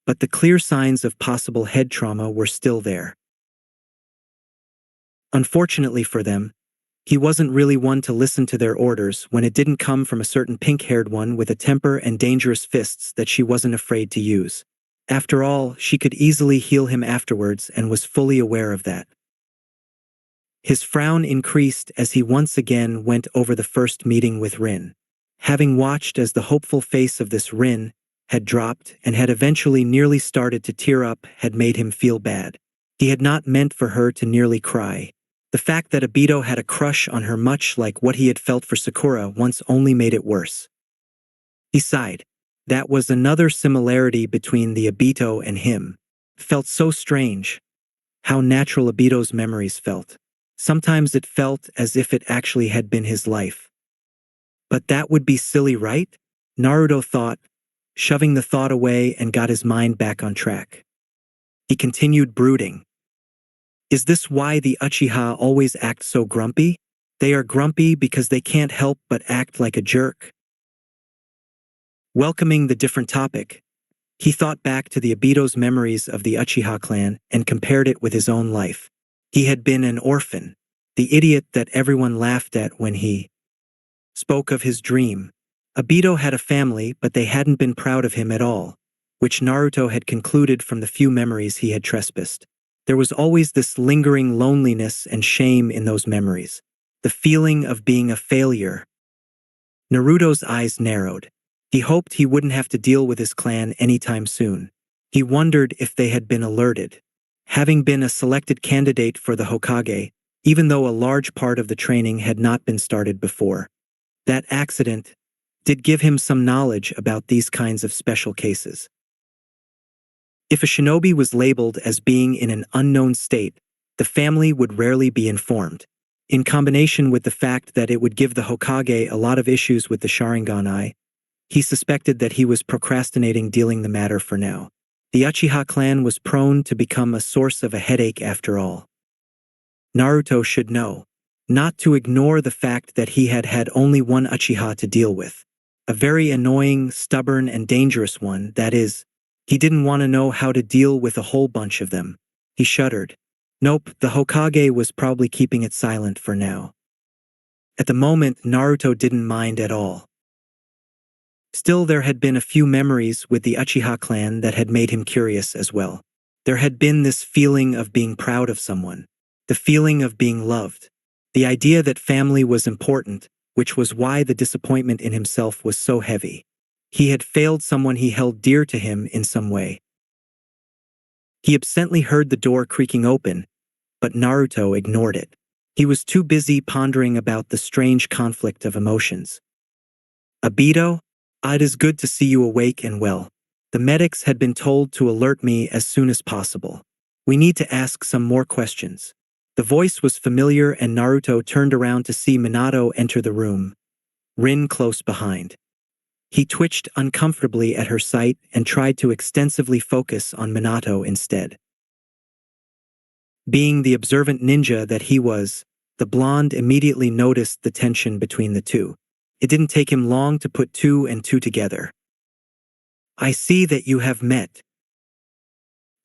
but the clear signs of possible head trauma were still there. Unfortunately for them, he wasn't really one to listen to their orders when it didn't come from a certain pink-haired one with a temper and dangerous fists that she wasn't afraid to use. After all, she could easily heal him afterwards and was fully aware of that. His frown increased as he once again went over the first meeting with Rin. Having watched as the hopeful face of this Rin had dropped and had eventually nearly started to tear up had made him feel bad. He had not meant for her to nearly cry. The fact that Obito had a crush on her, much like what he had felt for Sakura once, only made it worse. He sighed. That was another similarity between the Obito and him. Felt so strange. How natural Obito's memories felt. Sometimes it felt as if it actually had been his life. But that would be silly, right? Naruto thought, shoving the thought away and got his mind back on track. He continued brooding. Is this why the Uchiha always act so grumpy? They are grumpy because they can't help but act like a jerk. Welcoming the different topic, he thought back to the Obito's memories of the Uchiha clan and compared it with his own life. He had been an orphan, the idiot that everyone laughed at when he spoke of his dream. Obito had a family, but they hadn't been proud of him at all, which Naruto had concluded from the few memories he had trespassed. There was always this lingering loneliness and shame in those memories, the feeling of being a failure. Naruto's eyes narrowed. He hoped he wouldn't have to deal with his clan anytime soon. He wondered if they had been alerted. having been a selected candidate for the Hokage, even though a large part of the training had not been started before. That accident did give him some knowledge about these kinds of special cases. If a shinobi was labeled as being in an unknown state, the family would rarely be informed. In combination with the fact that it would give the Hokage a lot of issues with the Sharingan eye, he suspected that he was procrastinating dealing the matter for now. The Uchiha clan was prone to become a source of a headache after all. Naruto should know not to ignore the fact that he had had only one Uchiha to deal with. A very annoying, stubborn, and dangerous one, that is. He didn't want to know how to deal with a whole bunch of them. He shuddered. Nope, the Hokage was probably keeping it silent for now. At the moment, Naruto didn't mind at all. Still, there had been a few memories with the Uchiha clan that had made him curious as well. There had been this feeling of being proud of someone, the feeling of being loved, the idea that family was important, which was why the disappointment in himself was so heavy. He had failed someone he held dear to him in some way. He absently heard the door creaking open, but Naruto ignored it. He was too busy pondering about the strange conflict of emotions. Obito? It is good to see you awake and well. The medics had been told to alert me as soon as possible. We need to ask some more questions. The voice was familiar and Naruto turned around to see Minato enter the room, Rin close behind. He twitched uncomfortably at her sight and tried to extensively focus on Minato instead. Being the observant ninja that he was, the blonde immediately noticed the tension between the two. It didn't take him long to put two and two together. I see that you have met.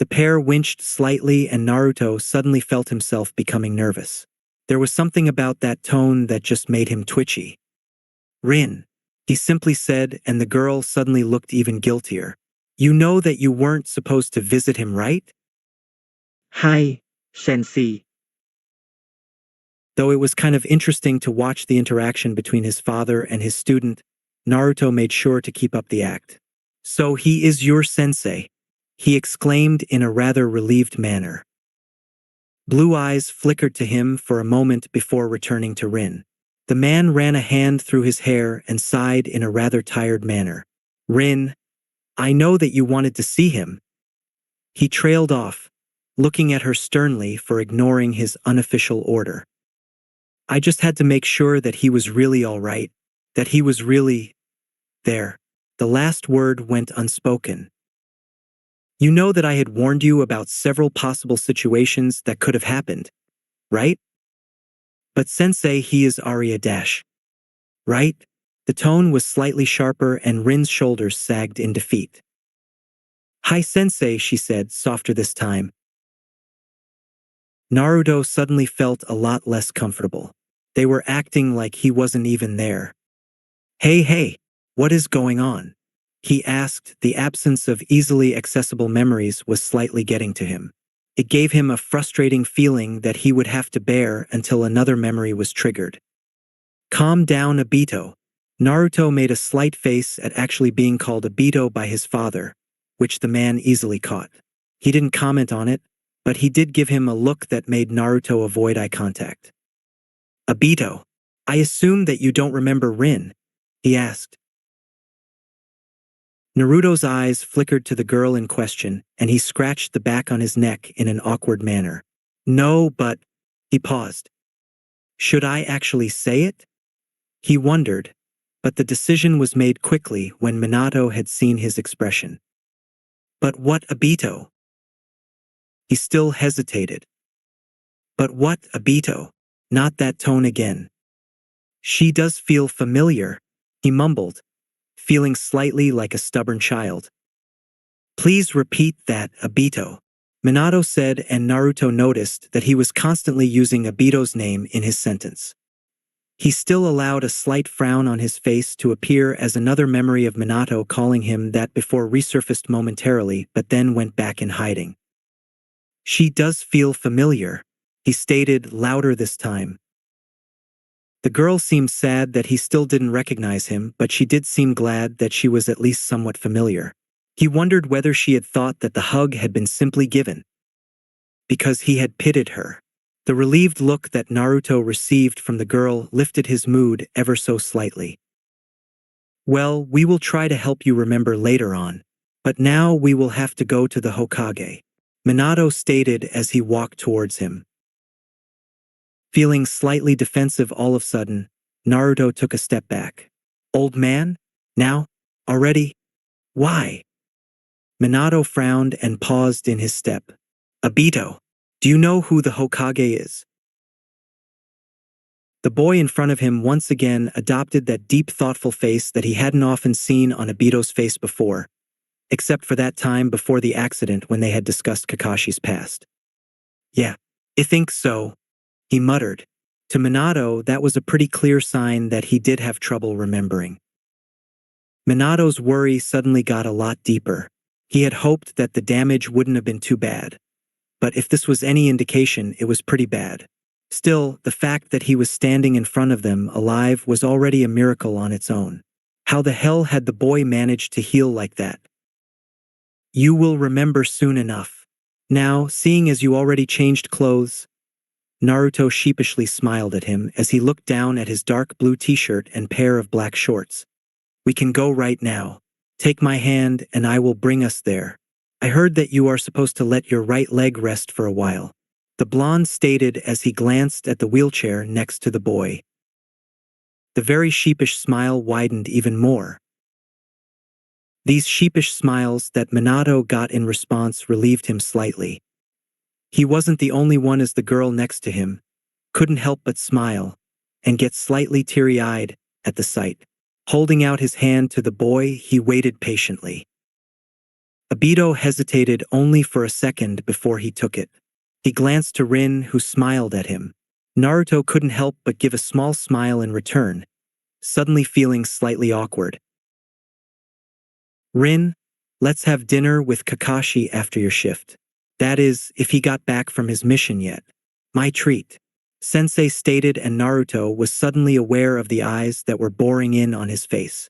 The pair winched slightly and Naruto suddenly felt himself becoming nervous. There was something about that tone that just made him twitchy. Rin, he simply said, and the girl suddenly looked even guiltier. You know that you weren't supposed to visit him, right? Hi, Sensei. Though it was kind of interesting to watch the interaction between his father and his student, Naruto made sure to keep up the act. So he is your sensei, he exclaimed in a rather relieved manner. Blue eyes flickered to him for a moment before returning to Rin. The man ran a hand through his hair and sighed in a rather tired manner. Rin, I know that you wanted to see him. He trailed off, looking at her sternly for ignoring his unofficial order. I just had to make sure that he was really all right, that he was really there. The last word went unspoken. You know that I had warned you about several possible situations that could have happened, right? But Sensei, he is Arya Dash. Right? The tone was slightly sharper and Rin's shoulders sagged in defeat. Hi Sensei, she said, softer this time. Naruto suddenly felt a lot less comfortable. They were acting like he wasn't even there. Hey, what is going on? He asked. The absence of easily accessible memories was slightly getting to him. It gave him a frustrating feeling that he would have to bear until another memory was triggered. Calm down, Obito. Naruto made a slight face at actually being called Obito by his father, which the man easily caught. He didn't comment on it, but he did give him a look that made Naruto avoid eye contact. Obito, I assume that you don't remember Rin, he asked. Naruto's eyes flickered to the girl in question, and he scratched the back on his neck in an awkward manner. No, but... He paused. Should I actually say it? He wondered, but the decision was made quickly when Minato had seen his expression. But what, Obito? He still hesitated. But what, Obito? Not that tone again. She does feel familiar, he mumbled, feeling slightly like a stubborn child. Please repeat that, Obito, Minato said, and Naruto noticed that he was constantly using Obito's name in his sentence. He still allowed a slight frown on his face to appear as another memory of Minato calling him that before resurfaced momentarily but then went back in hiding. She does feel familiar, he stated louder this time. The girl seemed sad that he still didn't recognize him, but she did seem glad that she was at least somewhat familiar. He wondered whether she had thought that the hug had been simply given. because he had pitied her. The relieved look that Naruto received from the girl lifted his mood ever so slightly. Well, we will try to help you remember later on, but now we will have to go to the Hokage, Minato stated as he walked towards him. Feeling slightly defensive all of a sudden, Naruto took a step back. Old man? Now? Already? Why? Minato frowned and paused in his step. Obito, do you know who the Hokage is? The boy in front of him once again adopted that deep thoughtful face that he hadn't often seen on Obito's face before, except for that time before the accident when they had discussed Kakashi's past. Yeah, I think so, he muttered. To Minato, that was a pretty clear sign that he did have trouble remembering. Minato's worry suddenly got a lot deeper. He had hoped that the damage wouldn't have been too bad. But if this was any indication, it was pretty bad. Still, the fact that he was standing in front of them alive was already a miracle on its own. How the hell had the boy managed to heal like that? You will remember soon enough. Now, seeing as you already changed clothes, Naruto sheepishly smiled at him as he looked down at his dark blue t-shirt and pair of black shorts. We can go right now. Take my hand and I will bring us there. I heard that you are supposed to let your right leg rest for a while, the blonde stated as he glanced at the wheelchair next to the boy. The very sheepish smile widened even more. These sheepish smiles that Minato got in response relieved him slightly. He wasn't the only one as the girl next to him couldn't help but smile and get slightly teary-eyed at the sight. Holding out his hand to the boy, he waited patiently. Obito hesitated only for a second before he took it. He glanced to Rin, who smiled at him. Naruto couldn't help but give a small smile in return, suddenly feeling slightly awkward. Rin, let's have dinner with Kakashi after your shift. That is, if he got back from his mission yet. My treat. Sensei stated, and Naruto was suddenly aware of the eyes that were boring in on his face.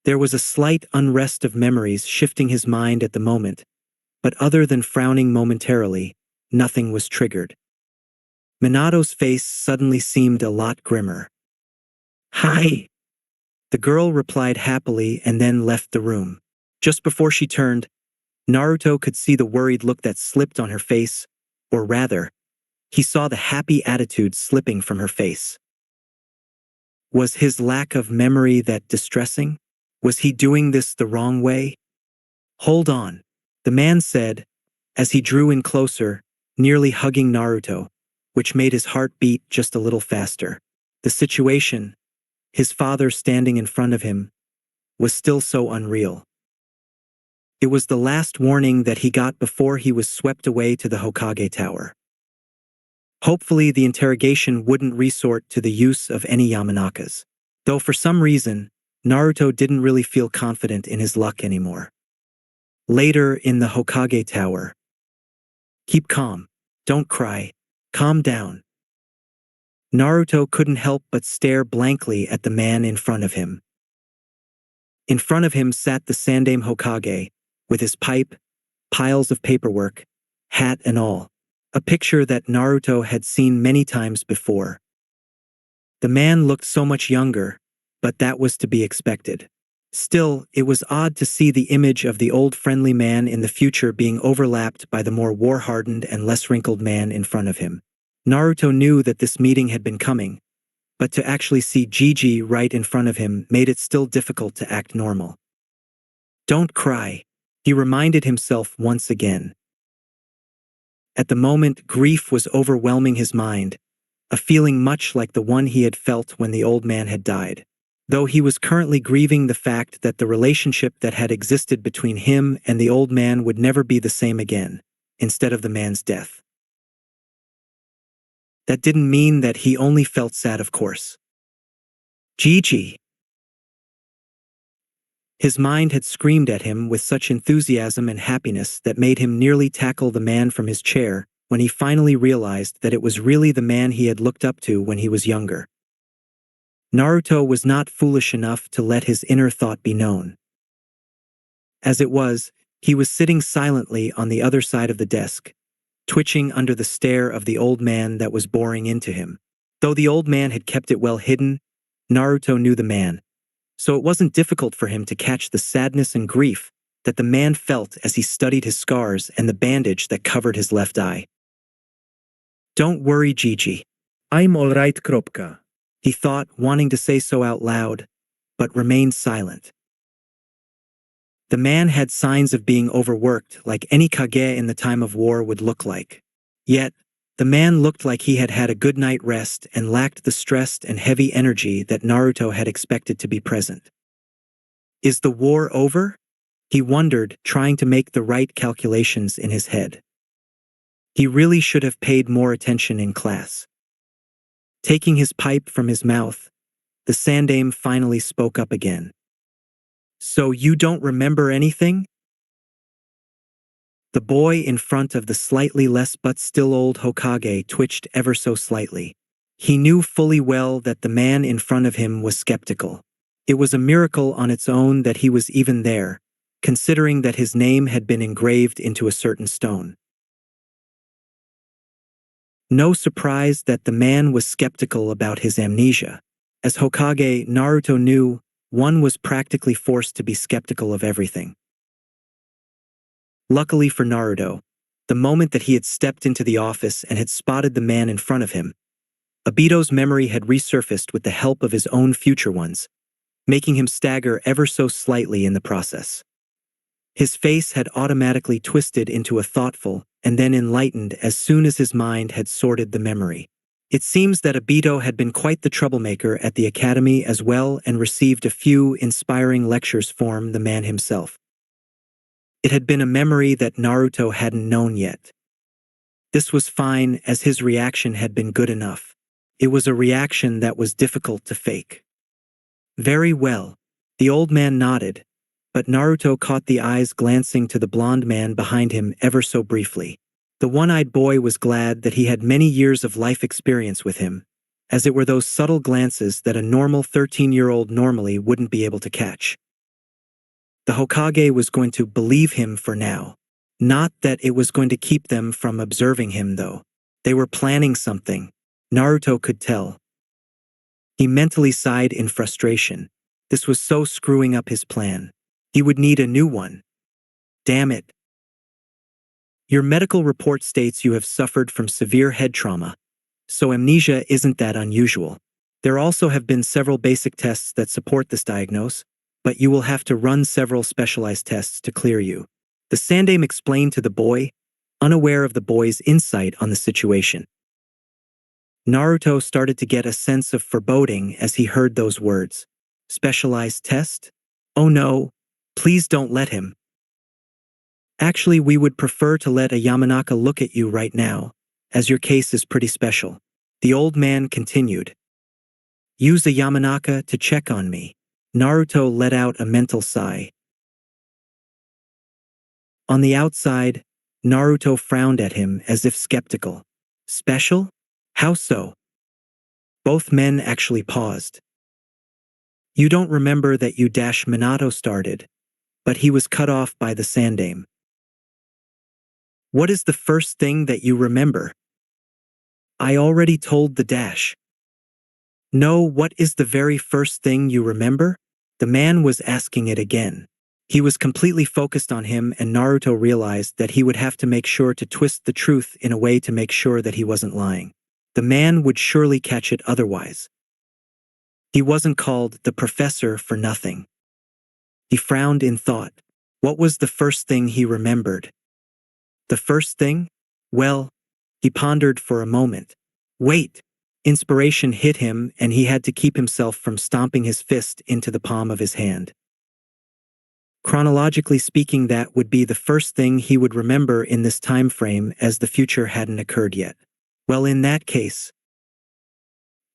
There was a slight unrest of memories shifting his mind at the moment, but other than frowning momentarily, nothing was triggered. Minato's face suddenly seemed a lot grimmer. Hi. The girl replied happily and then left the room. Just before she turned, Naruto could see the worried look that slipped on her face, or rather, he saw the happy attitude slipping from her face. Was his lack of memory that distressing? Was he doing this the wrong way? Hold on, the man said, as he drew in closer, nearly hugging Naruto, which made his heart beat just a little faster. The situation, his father standing in front of him, was still so unreal. It was the last warning that he got before he was swept away to the Hokage Tower. Hopefully the interrogation wouldn't resort to the use of any Yamanakas, though for some reason, Naruto didn't really feel confident in his luck anymore. Later in the Hokage Tower. Keep calm. Don't cry. Calm down. Naruto couldn't help but stare blankly at the man in front of him. In front of him sat the Sandaime Hokage, with his pipe, piles of paperwork, hat and all. A picture that Naruto had seen many times before. The man looked so much younger, but that was to be expected. Still, it was odd to see the image of the old friendly man in the future being overlapped by the more war-hardened and less wrinkled man in front of him. Naruto knew that this meeting had been coming, but to actually see Gigi right in front of him made it still difficult to act normal. Don't cry, he reminded himself once again. At the moment, grief was overwhelming his mind, a feeling much like the one he had felt when the old man had died. Though he was currently grieving the fact that the relationship that had existed between him and the old man would never be the same again, instead of the man's death. That didn't mean that he only felt sad, of course. Gigi. His mind had screamed at him with such enthusiasm and happiness that made him nearly tackle the man from his chair when he finally realized that it was really the man he had looked up to when he was younger. Naruto was not foolish enough to let his inner thought be known. As it was, He was sitting silently on the other side of the desk, twitching under the stare of the old man that was boring into him. Though the old man had kept it well hidden, Naruto knew the man, so it wasn't difficult for him to catch the sadness and grief that the man felt as he studied his scars and the bandage that covered his left eye. "Don't worry, Gigi," I'm alright, kropka. he thought, wanting to say so out loud, but remained silent. The man had signs of being overworked, like any Kage in the time of war would look like. Yet, the man looked like he had had a good night rest and lacked the stressed and heavy energy that Naruto had expected to be present. Is the war over? He wondered, trying to make the right calculations in his head. He really should have paid more attention in class. Taking his pipe from his mouth, the sandaime finally spoke up again. "So you don't remember anything?" The boy in front of the slightly less but still old Hokage twitched ever so slightly. He knew fully well that the man in front of him was skeptical. It was a miracle on its own that he was even there, considering that his name had been engraved into a certain stone. No surprise that the man was skeptical about his amnesia. As Hokage, Naruto knew one was practically forced to be skeptical of everything. Luckily for Naruto, the moment that he had stepped into the office and had spotted the man in front of him, Obito's memory had resurfaced with the help of his own future ones, making him stagger ever so slightly in the process. His face had automatically twisted into a thoughtful and then enlightened as soon as his mind had sorted the memory. It seems that Obito had been quite the troublemaker at the academy as well and received a few inspiring lectures from the man himself. It had been a memory that Naruto hadn't known yet. This was fine as his reaction had been good enough. It was a reaction that was difficult to fake. Very well, the old man nodded, but Naruto caught the eyes glancing to the blond man behind him ever so briefly. The one-eyed boy was glad that he had many years of life experience with him, as it were those subtle glances that a normal 13-year-old normally wouldn't be able to catch. The Hokage was going to believe him for now. Not that it was going to keep them from observing him, though. They were planning something. Naruto could tell. He mentally sighed in frustration. This was so screwing up his plan. He would need a new one. Damn it. Your medical report states you have suffered from severe head trauma, so amnesia isn't that unusual. There also have been several basic tests that support this diagnosis, but you will have to run several specialized tests to clear you. The sandaime explained to the boy, unaware of the boy's insight on the situation. Naruto started to get a sense of foreboding as he heard those words. Specialized test? Oh no, please don't let him. Actually, we would prefer to let a Yamanaka look at you right now, as your case is pretty special. The old man continued. Use a Yamanaka to check on me. Naruto let out a mental sigh. On the outside, Naruto frowned at him as if skeptical. Special? How so? Both men actually paused. You don't remember that you Minato started, but he was cut off by the sandaime. What is the first thing that you remember? I already told the dash. No, what is the very first thing you remember? The man was asking it again. He was completely focused on him, and Naruto realized that he would have to make sure to twist the truth in a way to make sure that he wasn't lying. The man would surely catch it otherwise. He wasn't called the professor for nothing. He frowned in thought. What was the first thing he remembered? The first thing? Well, he pondered for a moment. Wait! Inspiration hit him and he had to keep himself from stomping his fist into the palm of his hand. Chronologically speaking, that would be the first thing he would remember in this time frame as the future hadn't occurred yet. Well, in that case,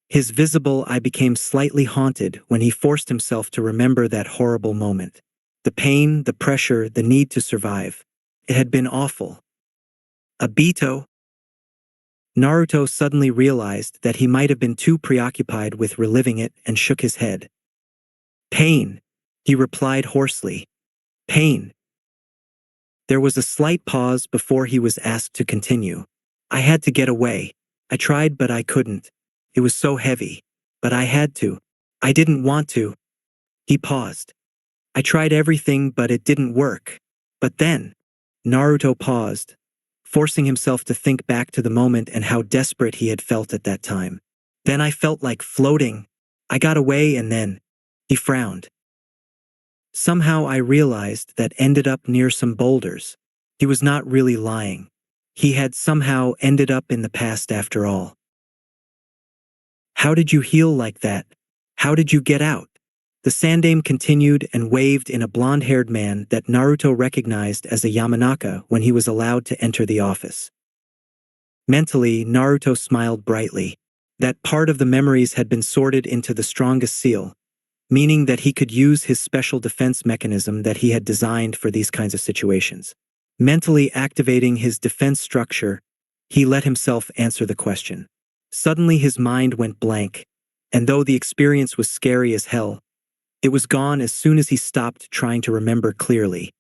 his visible eye became slightly haunted when he forced himself to remember that horrible moment. The pain, the pressure, the need to survive. It had been awful. Obito. Naruto suddenly realized that he might have been too preoccupied with reliving it and shook his head. Pain, he replied hoarsely. Pain. There was a slight pause before he was asked to continue. I had to get away. I tried but I couldn't. It was so heavy. But I had to. I didn't want to. He paused. I tried everything but it didn't work. But then, Naruto paused, forcing himself to think back to the moment and how desperate he had felt at that time. Then I felt like floating. I got away and then, he frowned. Somehow I realized that ended up near some boulders. He was not really lying. He had somehow ended up in the past after all. How did you heal like that? How did you get out? The Sandaime continued and waved in a blonde-haired man that Naruto recognized as a Yamanaka when he was allowed to enter the office. Mentally, Naruto smiled brightly. That part of the memories had been sorted into the strongest seal, meaning that he could use his special defense mechanism that he had designed for these kinds of situations. Mentally activating his defense structure, he let himself answer the question. Suddenly his mind went blank, and though the experience was scary as hell, it was gone as soon as he stopped trying to remember clearly.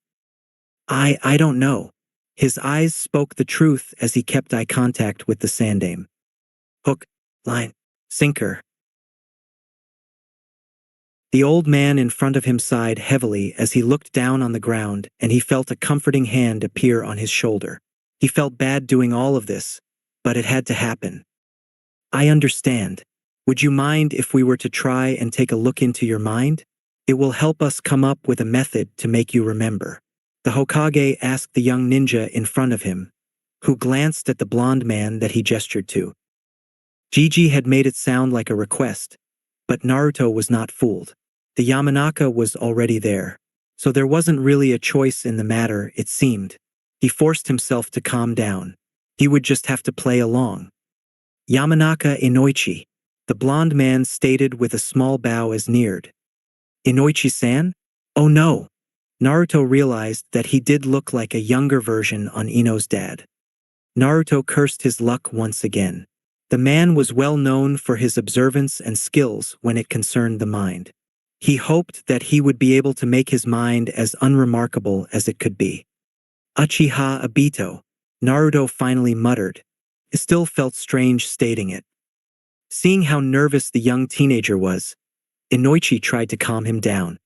I don't know. His eyes spoke the truth as he kept eye contact with the Sandaime. Hook, line, sinker. The old man in front of him sighed heavily as he looked down on the ground and he felt a comforting hand appear on his shoulder. He felt bad doing all of this, but it had to happen. I understand. Would you mind if we were to try and take a look into your mind? It will help us come up with a method to make you remember. The Hokage asked the young ninja in front of him, who glanced at the blonde man that he gestured to. Gigi had made it sound like a request, but Naruto was not fooled. The Yamanaka was already there, so there wasn't really a choice in the matter, it seemed. He forced himself to calm down. He would just have to play along. Yamanaka Inoichi, the blonde man stated with a small bow as neared. Inoichi-san? Oh no! Naruto realized that he did look like a younger version on Ino's dad. Naruto cursed his luck once again. The man was well known for his observance and skills when it concerned the mind. He hoped that he would be able to make his mind as unremarkable as it could be. Uchiha Obito, Naruto finally muttered. It still felt strange stating it. Seeing how nervous the young teenager was, Inoichi tried to calm him down.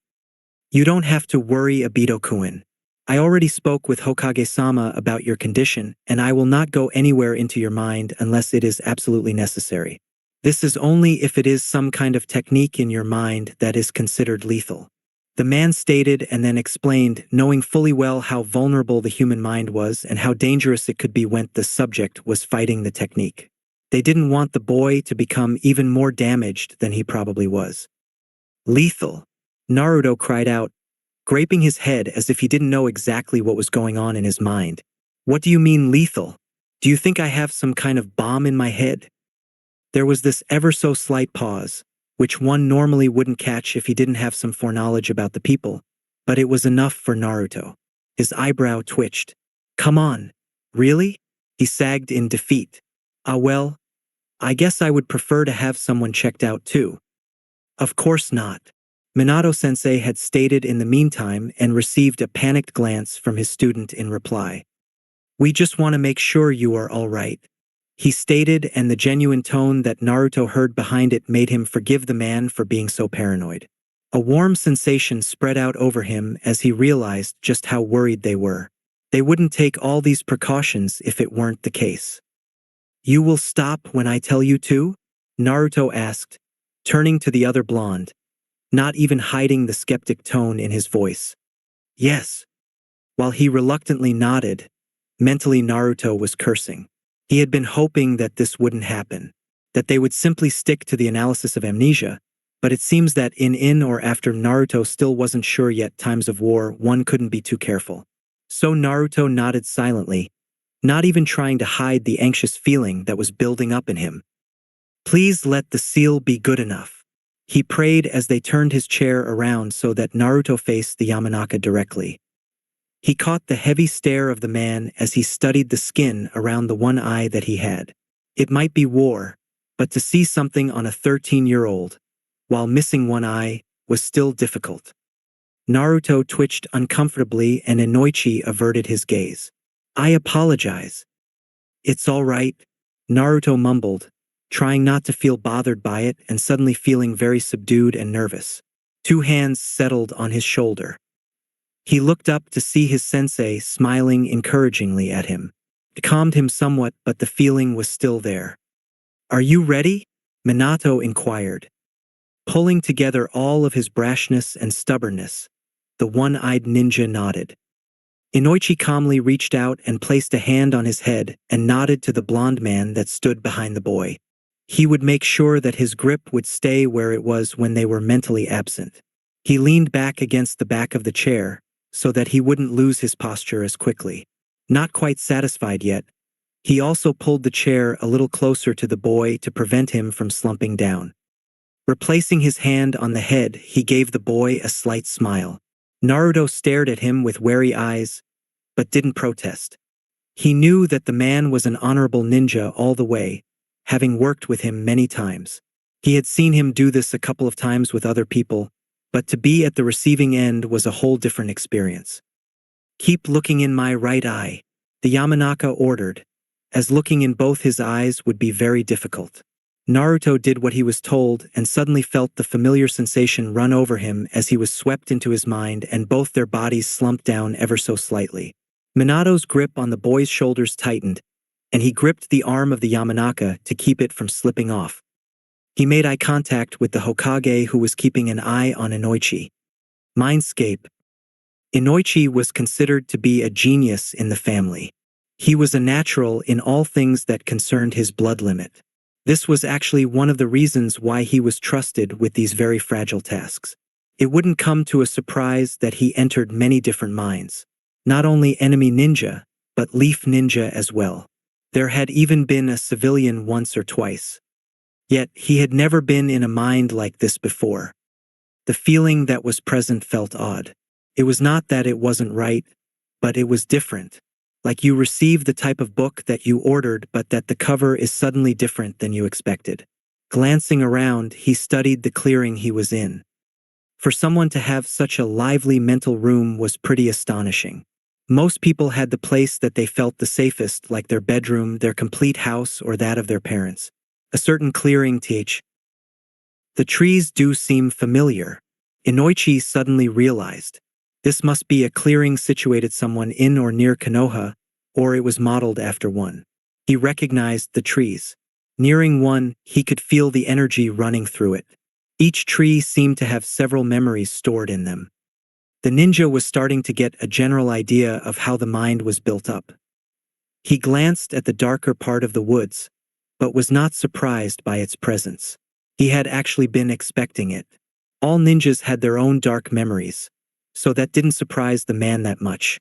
You don't have to worry, Obito-kun. I already spoke with Hokage-sama about your condition, and I will not go anywhere into your mind unless it is absolutely necessary. This is only if it is some kind of technique in your mind that is considered lethal. The man stated and then explained, knowing fully well how vulnerable the human mind was and how dangerous it could be when the subject was fighting the technique. They didn't want the boy to become even more damaged than he probably was. Lethal? Naruto cried out, scraping his head as if he didn't know exactly what was going on in his mind. What do you mean lethal? Do you think I have some kind of bomb in my head? There was this ever so slight pause, which one normally wouldn't catch if he didn't have some foreknowledge about the people, but it was enough for Naruto. His eyebrow twitched. Come on, really? He sagged in defeat. Well, I guess I would prefer to have someone checked out too. Of course not. Minato-sensei had stated in the meantime and received a panicked glance from his student in reply. We just want to make sure you are all right. He stated, and the genuine tone that Naruto heard behind it made him forgive the man for being so paranoid. A warm sensation spread out over him as he realized just how worried they were. They wouldn't take all these precautions if it weren't the case. You will stop when I tell you to? Naruto asked, turning to the other blonde, not even hiding the skeptic tone in his voice. Yes. While he reluctantly nodded, mentally Naruto was cursing. He had been hoping that this wouldn't happen, that they would simply stick to the analysis of amnesia, but it seems that in or after Naruto still wasn't sure yet. Times of war, one couldn't be too careful. So Naruto nodded silently, not even trying to hide the anxious feeling that was building up in him. Please let the seal be good enough. He prayed as they turned his chair around so that Naruto faced the Yamanaka directly. He caught the heavy stare of the man as he studied the skin around the one eye that he had. It might be war, but to see something on a 13-year-old, while missing one eye, was still difficult. Naruto twitched uncomfortably and Inoichi averted his gaze. I apologize. It's all right, Naruto mumbled, trying not to feel bothered by it and suddenly feeling very subdued and nervous. Two hands settled on his shoulder. He looked up to see his sensei smiling encouragingly at him. It calmed him somewhat, but the feeling was still there. Are you ready? Minato inquired. Pulling together all of his brashness and stubbornness, the one-eyed ninja nodded. Inoichi calmly reached out and placed a hand on his head and nodded to the blond man that stood behind the boy. He would make sure that his grip would stay where it was when they were mentally absent. He leaned back against the back of the chair so that he wouldn't lose his posture as quickly. Not quite satisfied yet, he also pulled the chair a little closer to the boy to prevent him from slumping down. Replacing his hand on the head, he gave the boy a slight smile. Naruto stared at him with wary eyes, but didn't protest. He knew that the man was an honorable ninja all the way, having worked with him many times. He had seen him do this a couple of times with other people, but to be at the receiving end was a whole different experience. Keep looking in my right eye, the Yamanaka ordered, as looking in both his eyes would be very difficult. Naruto did what he was told and suddenly felt the familiar sensation run over him as he was swept into his mind and both their bodies slumped down ever so slightly. Minato's grip on the boy's shoulders tightened, and he gripped the arm of the Yamanaka to keep it from slipping off. He made eye contact with the Hokage who was keeping an eye on Inoichi. Mindscape. Inoichi was considered to be a genius in the family. He was a natural in all things that concerned his blood limit. This was actually one of the reasons why he was trusted with these very fragile tasks. It wouldn't come to a surprise that he entered many different minds. Not only enemy ninja, but leaf ninja as well. There had even been a civilian once or twice. Yet he had never been in a mind like this before. The feeling that was present felt odd. It was not that it wasn't right, but it was different. Like you receive the type of book that you ordered but that the cover is suddenly different than you expected. Glancing around, he studied the clearing he was in. For someone to have such a lively mental room was pretty astonishing. Most people had the place that they felt the safest, like their bedroom, their complete house, or that of their parents. A certain clearing th. The trees do seem familiar. Inoichi suddenly realized. This must be a clearing situated somewhere in or near Konoha, or it was modeled after one. He recognized the trees. Nearing one, he could feel the energy running through it. Each tree seemed to have several memories stored in them. The ninja was starting to get a general idea of how the mind was built up. He glanced at the darker part of the woods, but was not surprised by its presence. He had actually been expecting it. All ninjas had their own dark memories, so that didn't surprise the man that much.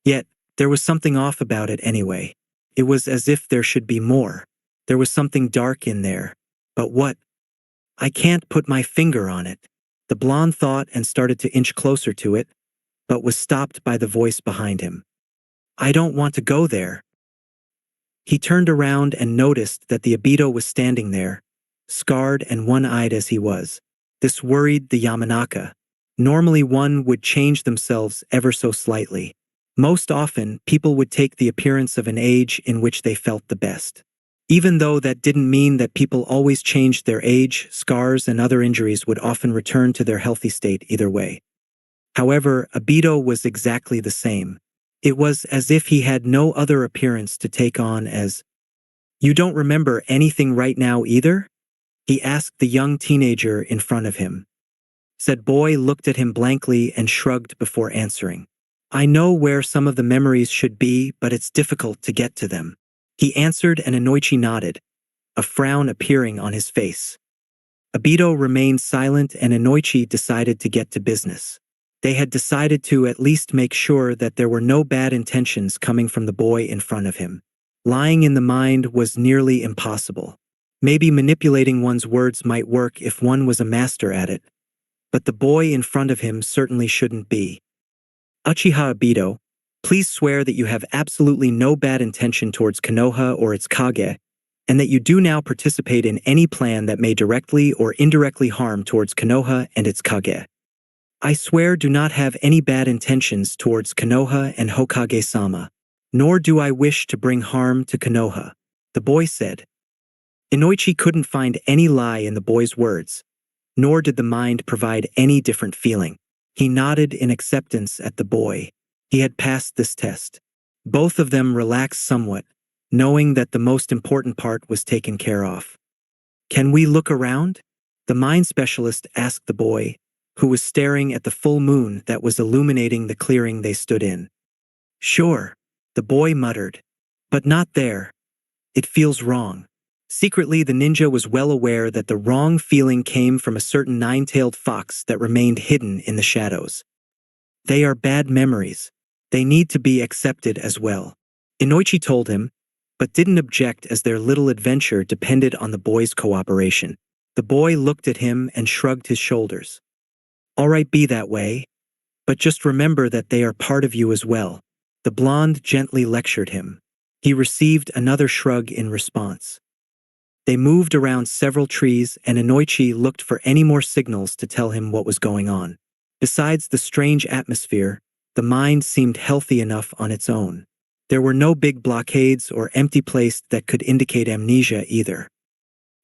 Yet, there was something off about it anyway. It was as if there should be more. There was something dark in there. But what? I can't put my finger on it. The blonde thought and started to inch closer to it, but was stopped by the voice behind him. I don't want to go there. He turned around and noticed that the Obito was standing there, scarred and one-eyed as he was. This worried the Yamanaka. Normally one would change themselves ever so slightly. Most often, people would take the appearance of an age in which they felt the best. Even though that didn't mean that people always changed their age, scars and other injuries would often return to their healthy state either way. However, Obito was exactly the same. It was as if he had no other appearance to take on as, "You don't remember anything right now either?" he asked the young teenager in front of him. Said boy looked at him blankly and shrugged before answering. I know where some of the memories should be, but it's difficult to get to them. He answered and Inoichi nodded, a frown appearing on his face. Obito remained silent and Inoichi decided to get to business. They had decided to at least make sure that there were no bad intentions coming from the boy in front of him. Lying in the mind was nearly impossible. Maybe manipulating one's words might work if one was a master at it, but the boy in front of him certainly shouldn't be. Uchiha Obito, please swear that you have absolutely no bad intention towards Konoha or its Kage, and that you do now participate in any plan that may directly or indirectly harm towards Konoha and its Kage. I swear do not have any bad intentions towards Konoha and Hokage-sama. Nor do I wish to bring harm to Konoha, the boy said. Inoichi couldn't find any lie in the boy's words, nor did the mind provide any different feeling. He nodded in acceptance at the boy. He had passed this test. Both of them relaxed somewhat, knowing that the most important part was taken care of. Can we look around? The mind specialist asked the boy, who was staring at the full moon that was illuminating the clearing they stood in. Sure, the boy muttered. But not there. It feels wrong. Secretly, the ninja was well aware that the wrong feeling came from a certain nine-tailed fox that remained hidden in the shadows. They are bad memories. They need to be accepted as well. Inoichi told him, but didn't object as their little adventure depended on the boy's cooperation. The boy looked at him and shrugged his shoulders. All right, be that way. But just remember that they are part of you as well. The blonde gently lectured him. He received another shrug in response. They moved around several trees and Inoichi looked for any more signals to tell him what was going on. Besides the strange atmosphere, the mind seemed healthy enough on its own. There were no big blockades or empty places that could indicate amnesia either.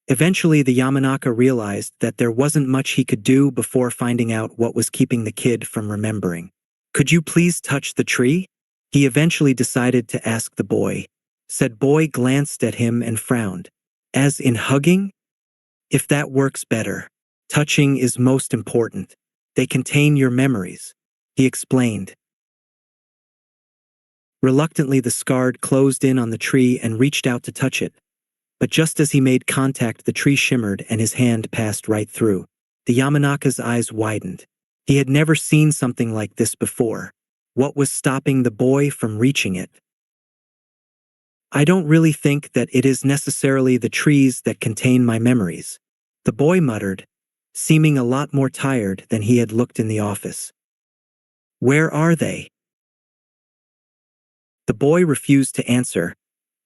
Eventually, the Yamanaka realized that there wasn't much he could do before finding out what was keeping the kid from remembering. Could you please touch the tree? He eventually decided to ask the boy. Said boy glanced at him and frowned. As in hugging? If that works better. Touching is most important. They contain your memories, he explained. Reluctantly, the Scard closed in on the tree and reached out to touch it. But just as he made contact, the tree shimmered and his hand passed right through. The Yamanaka's eyes widened. He had never seen something like this before. What was stopping the boy from reaching it? I don't really think that it is necessarily the trees that contain my memories, the boy muttered, seeming a lot more tired than he had looked in the office. Where are they? The boy refused to answer,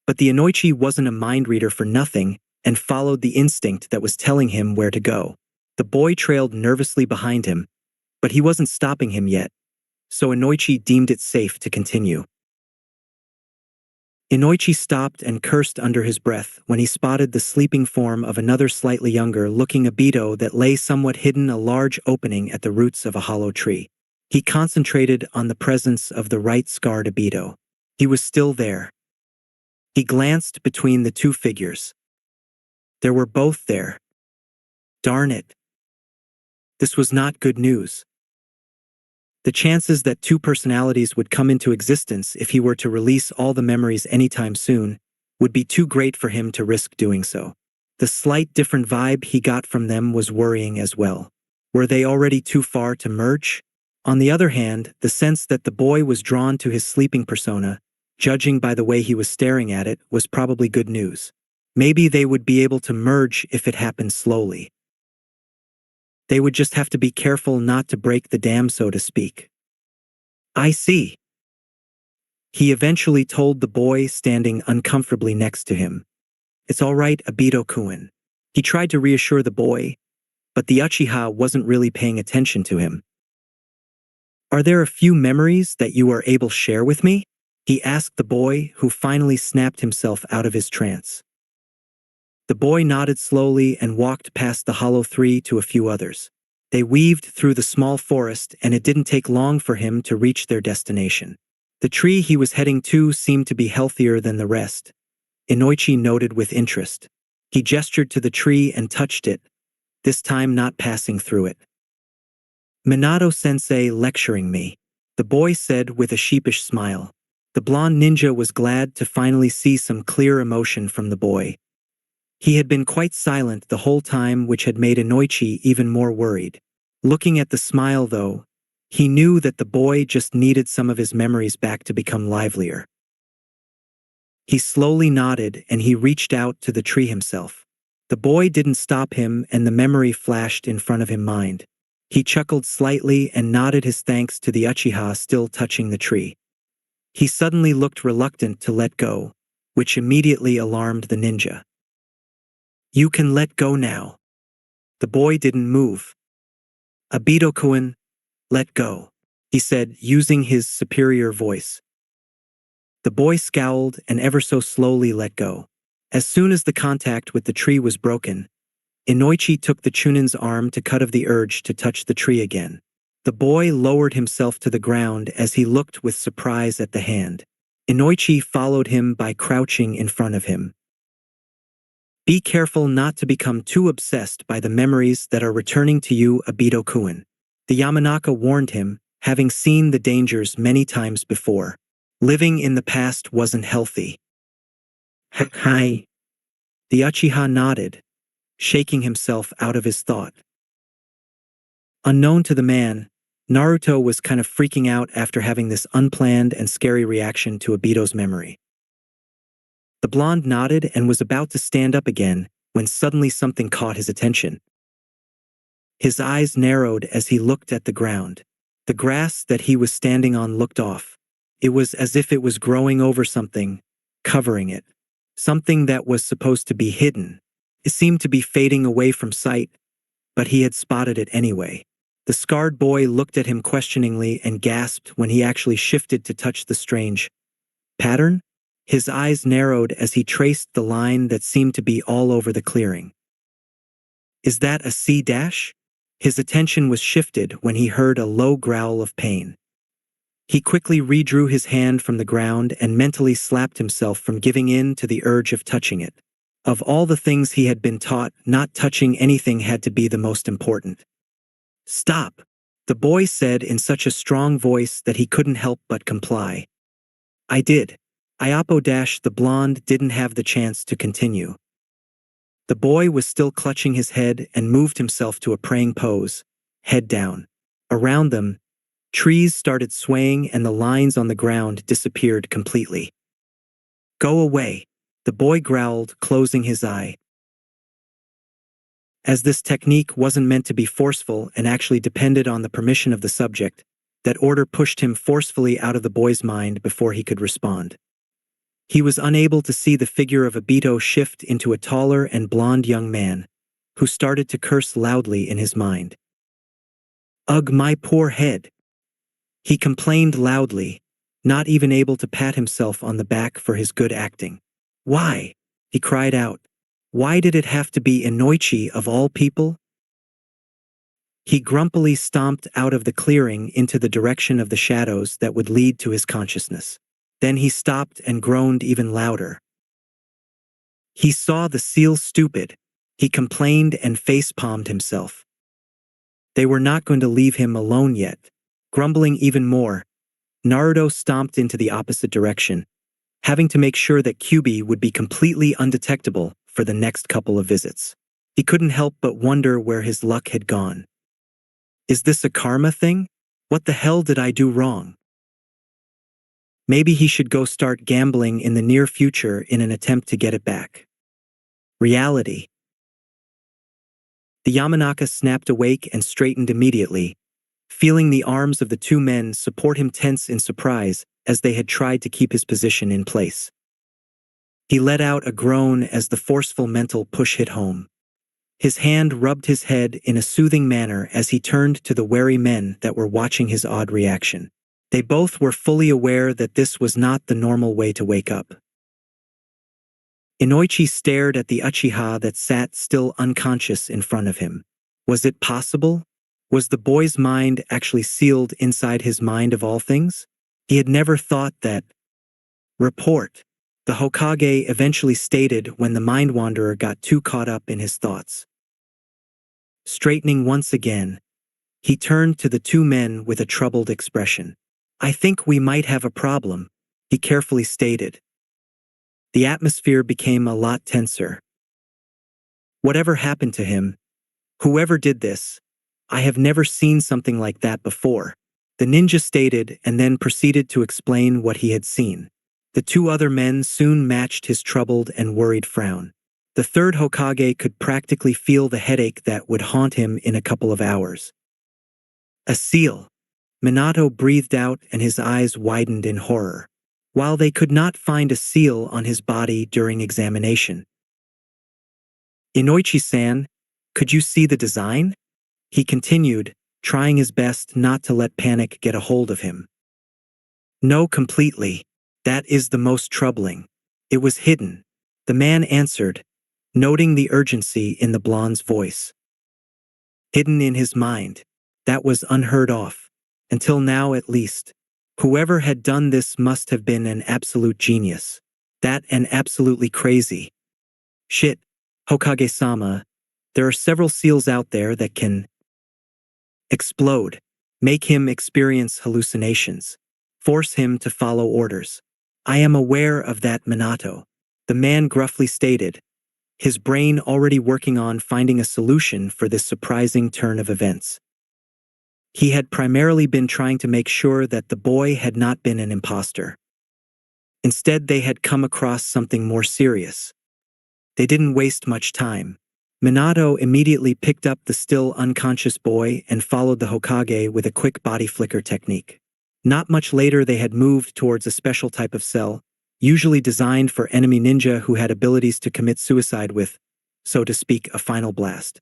but the Inoichi wasn't a mind reader for nothing and followed the instinct that was telling him where to go. The boy trailed nervously behind him, but he wasn't stopping him yet, so Inoichi deemed it safe to continue. Inoichi stopped and cursed under his breath when he spotted the sleeping form of another slightly younger-looking Obito that lay somewhat hidden a large opening at the roots of a hollow tree. He concentrated on the presence of the right scarred Obito. He was still there. He glanced between the two figures. They were both there. Darn it. This was not good news. The chances that two personalities would come into existence if he were to release all the memories anytime soon would be too great for him to risk doing so. The slight different vibe he got from them was worrying as well. Were they already too far to merge? On the other hand, the sense that the boy was drawn to his sleeping persona, judging by the way he was staring at it, was probably good news. Maybe they would be able to merge if it happened slowly. They would just have to be careful not to break the dam, so to speak. I see. He eventually told the boy standing uncomfortably next to him. It's all right, Obito-kun. He tried to reassure the boy, but the Uchiha wasn't really paying attention to him. Are there a few memories that you are able to share with me? He asked the boy, who finally snapped himself out of his trance. The boy nodded slowly and walked past the hollow tree to a few others. They weaved through the small forest and it didn't take long for him to reach their destination. The tree he was heading to seemed to be healthier than the rest. Inoichi noted with interest. He gestured to the tree and touched it, this time not passing through it. Minato-sensei lecturing me, the boy said with a sheepish smile. The blonde ninja was glad to finally see some clear emotion from the boy. He had been quite silent the whole time, which had made Inoichi even more worried. Looking at the smile, though, he knew that the boy just needed some of his memories back to become livelier. He slowly nodded and he reached out to the tree himself. The boy didn't stop him and the memory flashed in front of his mind. He chuckled slightly and nodded his thanks to the Uchiha still touching the tree. He suddenly looked reluctant to let go, which immediately alarmed the ninja. You can let go now. The boy didn't move. Obito-kun, Let go, he said, using his superior voice. The boy scowled and ever so slowly let go. As soon as the contact with the tree was broken, Inoichi took the Chunin's arm to cut off the urge to touch the tree again. The boy lowered himself to the ground as he looked with surprise at the hand. Inoichi followed him by crouching in front of him. Be careful not to become too obsessed by the memories that are returning to you, Obito-kun. The Yamanaka warned him, having seen the dangers many times before. Living in the past wasn't healthy. Hi. The Uchiha nodded, shaking himself out of his thought. Unknown to the man, Naruto was kind of freaking out after having this unplanned and scary reaction to Obito's memory. The blonde nodded and was about to stand up again when suddenly something caught his attention. His eyes narrowed as he looked at the ground. The grass that he was standing on looked off. It was as if it was growing over something, covering it. Something that was supposed to be hidden. It seemed to be fading away from sight, but he had spotted it anyway. The scarred boy looked at him questioningly and gasped when he actually shifted to touch the strange pattern. His eyes narrowed as he traced the line that seemed to be all over the clearing. Is that a C dash? His attention was shifted when he heard a low growl of pain. He quickly redrew his hand from the ground and mentally slapped himself from giving in to the urge of touching it. Of all the things he had been taught, not touching anything had to be the most important. Stop, the boy said in such a strong voice that he couldn't help but comply. I did. The blonde didn't have the chance to continue. The boy was still clutching his head and moved himself to a praying pose, head down. Around them, trees started swaying and the lines on the ground disappeared completely. Go away, the boy growled, closing his eye. As this technique wasn't meant to be forceful and actually depended on the permission of the subject, that order pushed him forcefully out of the boy's mind before he could respond. He was unable to see the figure of Obito shift into a taller and blond young man, who started to curse loudly in his mind. Ugh, my poor head. He complained loudly, not even able to pat himself on the back for his good acting. Why? He cried out. Why did it have to be Inoichi of all people? He grumpily stomped out of the clearing into the direction of the shadows that would lead to his consciousness. Then he stopped and groaned even louder. He saw the seal stupid. He complained and face-palmed himself. They were not going to leave him alone yet. Grumbling even more, Naruto stomped into the opposite direction, having to make sure that Kyubi would be completely undetectable for the next couple of visits. He couldn't help but wonder where his luck had gone. Is this a karma thing? What the hell did I do wrong? Maybe he should go start gambling in the near future in an attempt to get it back. Reality. The Yamanaka snapped awake and straightened immediately, feeling the arms of the two men support him tense in surprise as they had tried to keep his position in place. He let out a groan as the forceful mental push hit home. His hand rubbed his head in a soothing manner as he turned to the wary men that were watching his odd reaction. They both were fully aware that this was not the normal way to wake up. Inoichi stared at the Uchiha that sat still unconscious in front of him. Was it possible? Was the boy's mind actually sealed inside his mind of all things? He had never thought that. Report, the Hokage eventually stated when the mind wanderer got too caught up in his thoughts. Straightening once again, he turned to the two men with a troubled expression. I think we might have a problem, he carefully stated. The atmosphere became a lot tenser. Whatever happened to him, whoever did this, I have never seen something like that before, the ninja stated and then proceeded to explain what he had seen. The two other men soon matched his troubled and worried frown. The third Hokage could practically feel the headache that would haunt him in a couple of hours. A seal. Minato breathed out and his eyes widened in horror. While they could not find a seal on his body during examination. Inoichi-san, could you see the design? He continued, trying his best not to let panic get a hold of him. No, completely. That is the most troubling. It was hidden. The man answered, noting the urgency in the blonde's voice. Hidden in his mind. That was unheard of. Until now, at least. Whoever had done this must have been an absolute genius. That and absolutely crazy. Shit, Hokage-sama, there are several seals out there that can explode, make him experience hallucinations, force him to follow orders. I am aware of that, Minato. The man gruffly stated, his brain already working on finding a solution for this surprising turn of events. He had primarily been trying to make sure that the boy had not been an imposter. Instead, they had come across something more serious. They didn't waste much time. Minato immediately picked up the still unconscious boy and followed the Hokage with a quick body flicker technique. Not much later, they had moved towards a special type of cell, usually designed for enemy ninja who had abilities to commit suicide with, so to speak, a final blast.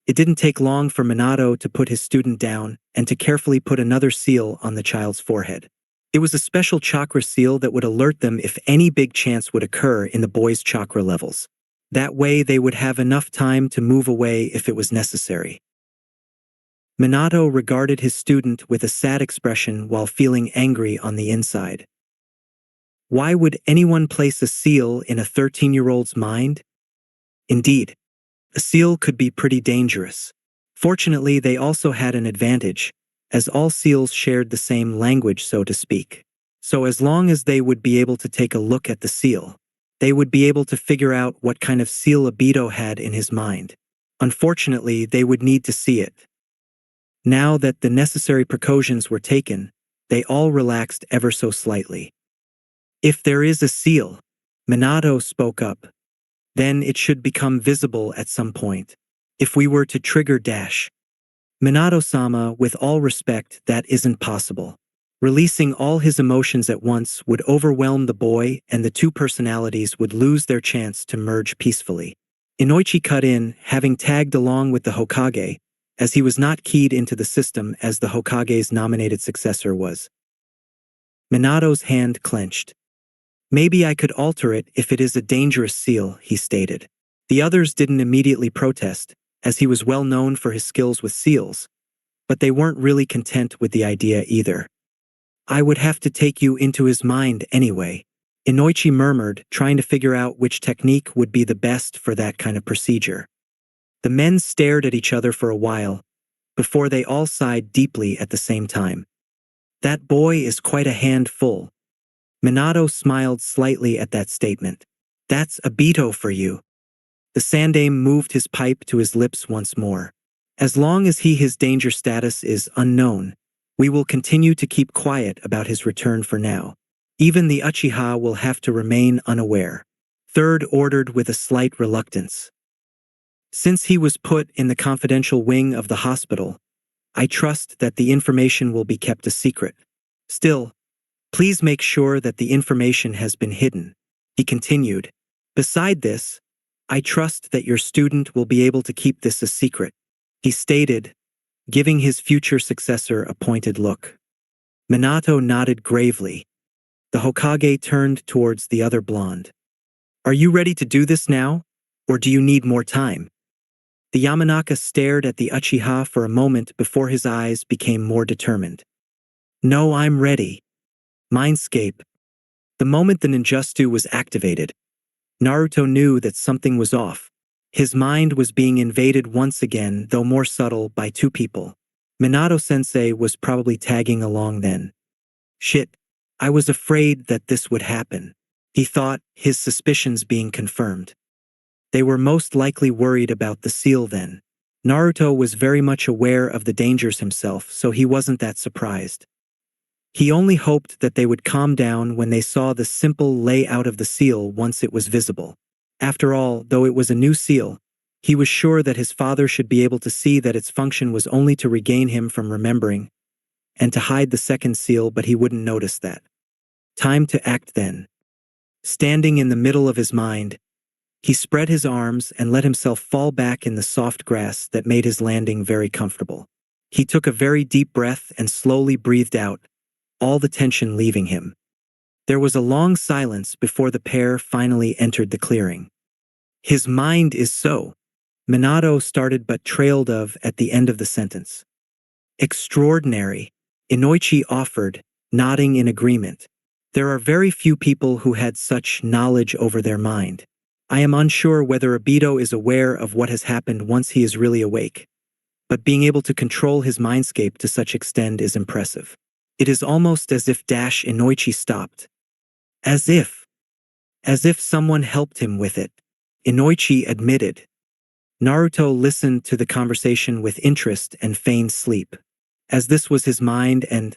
It didn't take long for Minato to put his student down and to carefully put another seal on the child's forehead. It was a special chakra seal that would alert them if any big chance would occur in the boy's chakra levels. That way they would have enough time to move away if it was necessary. Minato regarded his student with a sad expression while feeling angry on the inside. Why would anyone place a seal in a 13-year-old's mind? Indeed, a seal could be pretty dangerous. Fortunately, they also had an advantage, as all seals shared the same language, so to speak. So as long as they would be able to take a look at the seal, they would be able to figure out what kind of seal Obito had in his mind. Unfortunately, they would need to see it. Now that the necessary precautions were taken, they all relaxed ever so slightly. If there is a seal, Minato spoke up, then it should become visible at some point. If we were to trigger dash. Minato-sama, with all respect, that isn't possible. Releasing all his emotions at once would overwhelm the boy, and the two personalities would lose their chance to merge peacefully. Inoichi cut in, having tagged along with the Hokage, as he was not keyed into the system as the Hokage's nominated successor was. Minato's hand clenched. Maybe I could alter it if it is a dangerous seal, he stated. The others didn't immediately protest, as he was well known for his skills with seals, but they weren't really content with the idea either. I would have to take you into his mind anyway, Inoichi murmured, trying to figure out which technique would be the best for that kind of procedure. The men stared at each other for a while, before they all sighed deeply at the same time. That boy is quite a handful. Minato smiled slightly at that statement. That's Obito for you. The Sandaime moved his pipe to his lips once more. As long as his danger status is unknown, we will continue to keep quiet about his return for now. Even the Uchiha will have to remain unaware. Third ordered with a slight reluctance. Since he was put in the confidential wing of the hospital, I trust that the information will be kept a secret. Still, please make sure that the information has been hidden, he continued. Beside this, I trust that your student will be able to keep this a secret, he stated, giving his future successor a pointed look. Minato nodded gravely. The Hokage turned towards the other blonde. Are you ready to do this now, or do you need more time? The Yamanaka stared at the Uchiha for a moment before his eyes became more determined. No, I'm ready. Mindscape. The moment the ninjutsu was activated, Naruto knew that something was off. His mind was being invaded once again, though more subtle, by two people. Minato-sensei was probably tagging along then. Shit, I was afraid that this would happen, he thought, his suspicions being confirmed. They were most likely worried about the seal then. Naruto was very much aware of the dangers himself, so he wasn't that surprised. He only hoped that they would calm down when they saw the simple layout of the seal once it was visible. After all, though it was a new seal, he was sure that his father should be able to see that its function was only to regain him from remembering, and to hide the second seal, but he wouldn't notice that. Time to act then. Standing in the middle of his mind, He spread his arms and let himself fall back in the soft grass that made his landing very comfortable. He took a very deep breath and slowly breathed out, all the tension leaving him. There was a long silence before the pair finally entered the clearing. His mind is so. Minato started but trailed of at the end of the sentence. Extraordinary, Inoichi offered, nodding in agreement. There are very few people who had such knowledge over their mind. I am unsure whether Obito is aware of what has happened once he is really awake. But being able to control his mindscape to such extent is impressive. It is almost as if Inoichi stopped. As if someone helped him with it. Inoichi admitted. Naruto listened to the conversation with interest and feigned sleep. As this was his mind and,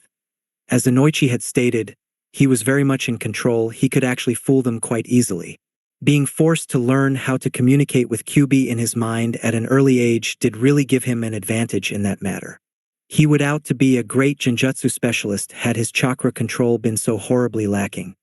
as Inoichi had stated, he was very much in control, he could actually fool them quite easily. Being forced to learn how to communicate with Kyuubi in his mind at an early age did really give him an advantage in that matter. He would out to be a great genjutsu specialist had his chakra control been so horribly lacking.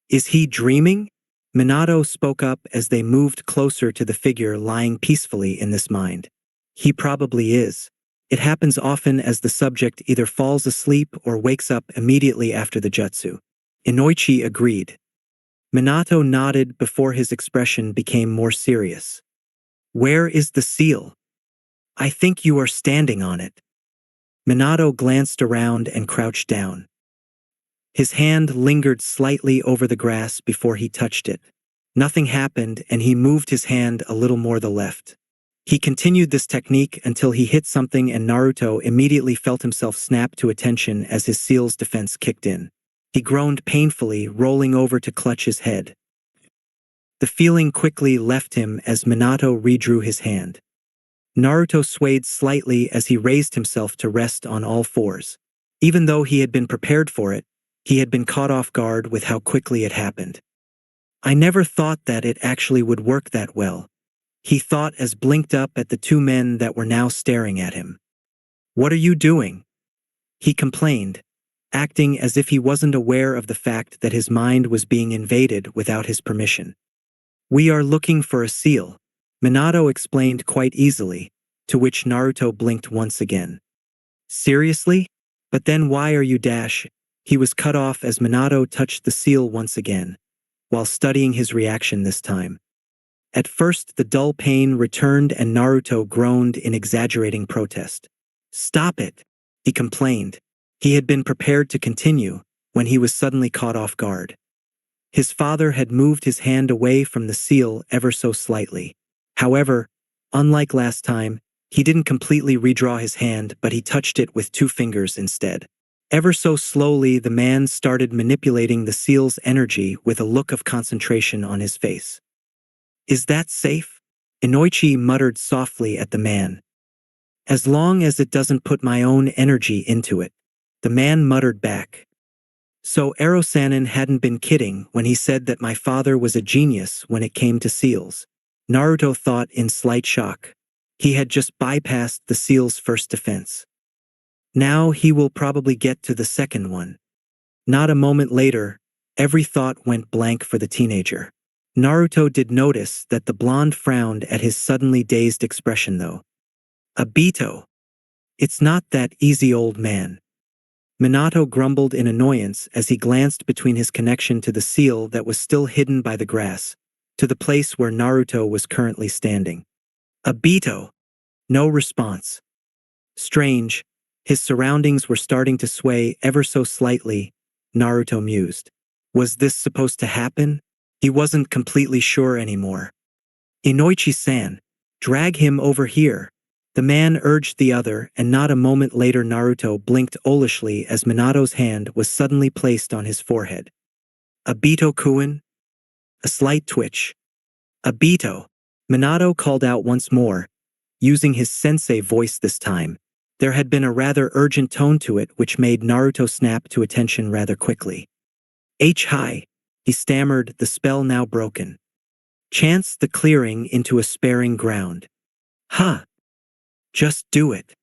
Is he dreaming? Minato spoke up as they moved closer to the figure lying peacefully in this mind. He probably is. It happens often as the subject either falls asleep or wakes up immediately after the jutsu. Inoichi agreed. Minato nodded before his expression became more serious. Where is the seal? I think you are standing on it. Minato glanced around and crouched down. His hand lingered slightly over the grass before he touched it. Nothing happened and he moved his hand a little more the left. He continued this technique until he hit something and Naruto immediately felt himself snap to attention as his seal's defense kicked in. He groaned painfully, rolling over to clutch his head. The feeling quickly left him as Minato redrew his hand. Naruto swayed slightly as he raised himself to rest on all fours. Even though he had been prepared for it, he had been caught off guard with how quickly it happened. I never thought that it actually would work that well, he thought as blinked up at the two men that were now staring at him. What are you doing? He complained, acting as if he wasn't aware of the fact that his mind was being invaded without his permission. We are looking for a seal, Minato explained quite easily, to which Naruto blinked once again. Seriously? But then why are you He was cut off as Minato touched the seal once again, while studying his reaction this time. At first the dull pain returned and Naruto groaned in exaggerating protest. Stop it, he complained. He had been prepared to continue, when he was suddenly caught off guard. His father had moved his hand away from the seal ever so slightly. However, unlike last time, he didn't completely redraw his hand but he touched it with 2 fingers instead. Ever so slowly the man started manipulating the seal's energy with a look of concentration on his face. Is that safe? Inoichi muttered softly at the man. As long as it doesn't put my own energy into it. The man muttered back. So Ero-sanin hadn't been kidding when he said that my father was a genius when it came to seals. Naruto thought in slight shock. He had just bypassed the seal's first defense. Now he will probably get to the second one. Not a moment later, every thought went blank for the teenager. Naruto did notice that the blonde frowned at his suddenly dazed expression though. Obito. It's not that easy, old man. Minato grumbled in annoyance as he glanced between his connection to the seal that was still hidden by the grass, to the place where Naruto was currently standing. Obito. No response. Strange, his surroundings were starting to sway ever so slightly, Naruto mused. Was this supposed to happen? He wasn't completely sure anymore. Inoichi-san, drag him over here. The man urged the other and not a moment later Naruto blinked owlishly as Minato's hand was suddenly placed on his forehead. Obito-kun? A slight twitch. Obito. Minato called out once more, using his sensei voice this time. There had been a rather urgent tone to it which made Naruto snap to attention rather quickly. Hi, he stammered, the spell now broken. Chance the clearing into a sparing ground. Huh. Just do it.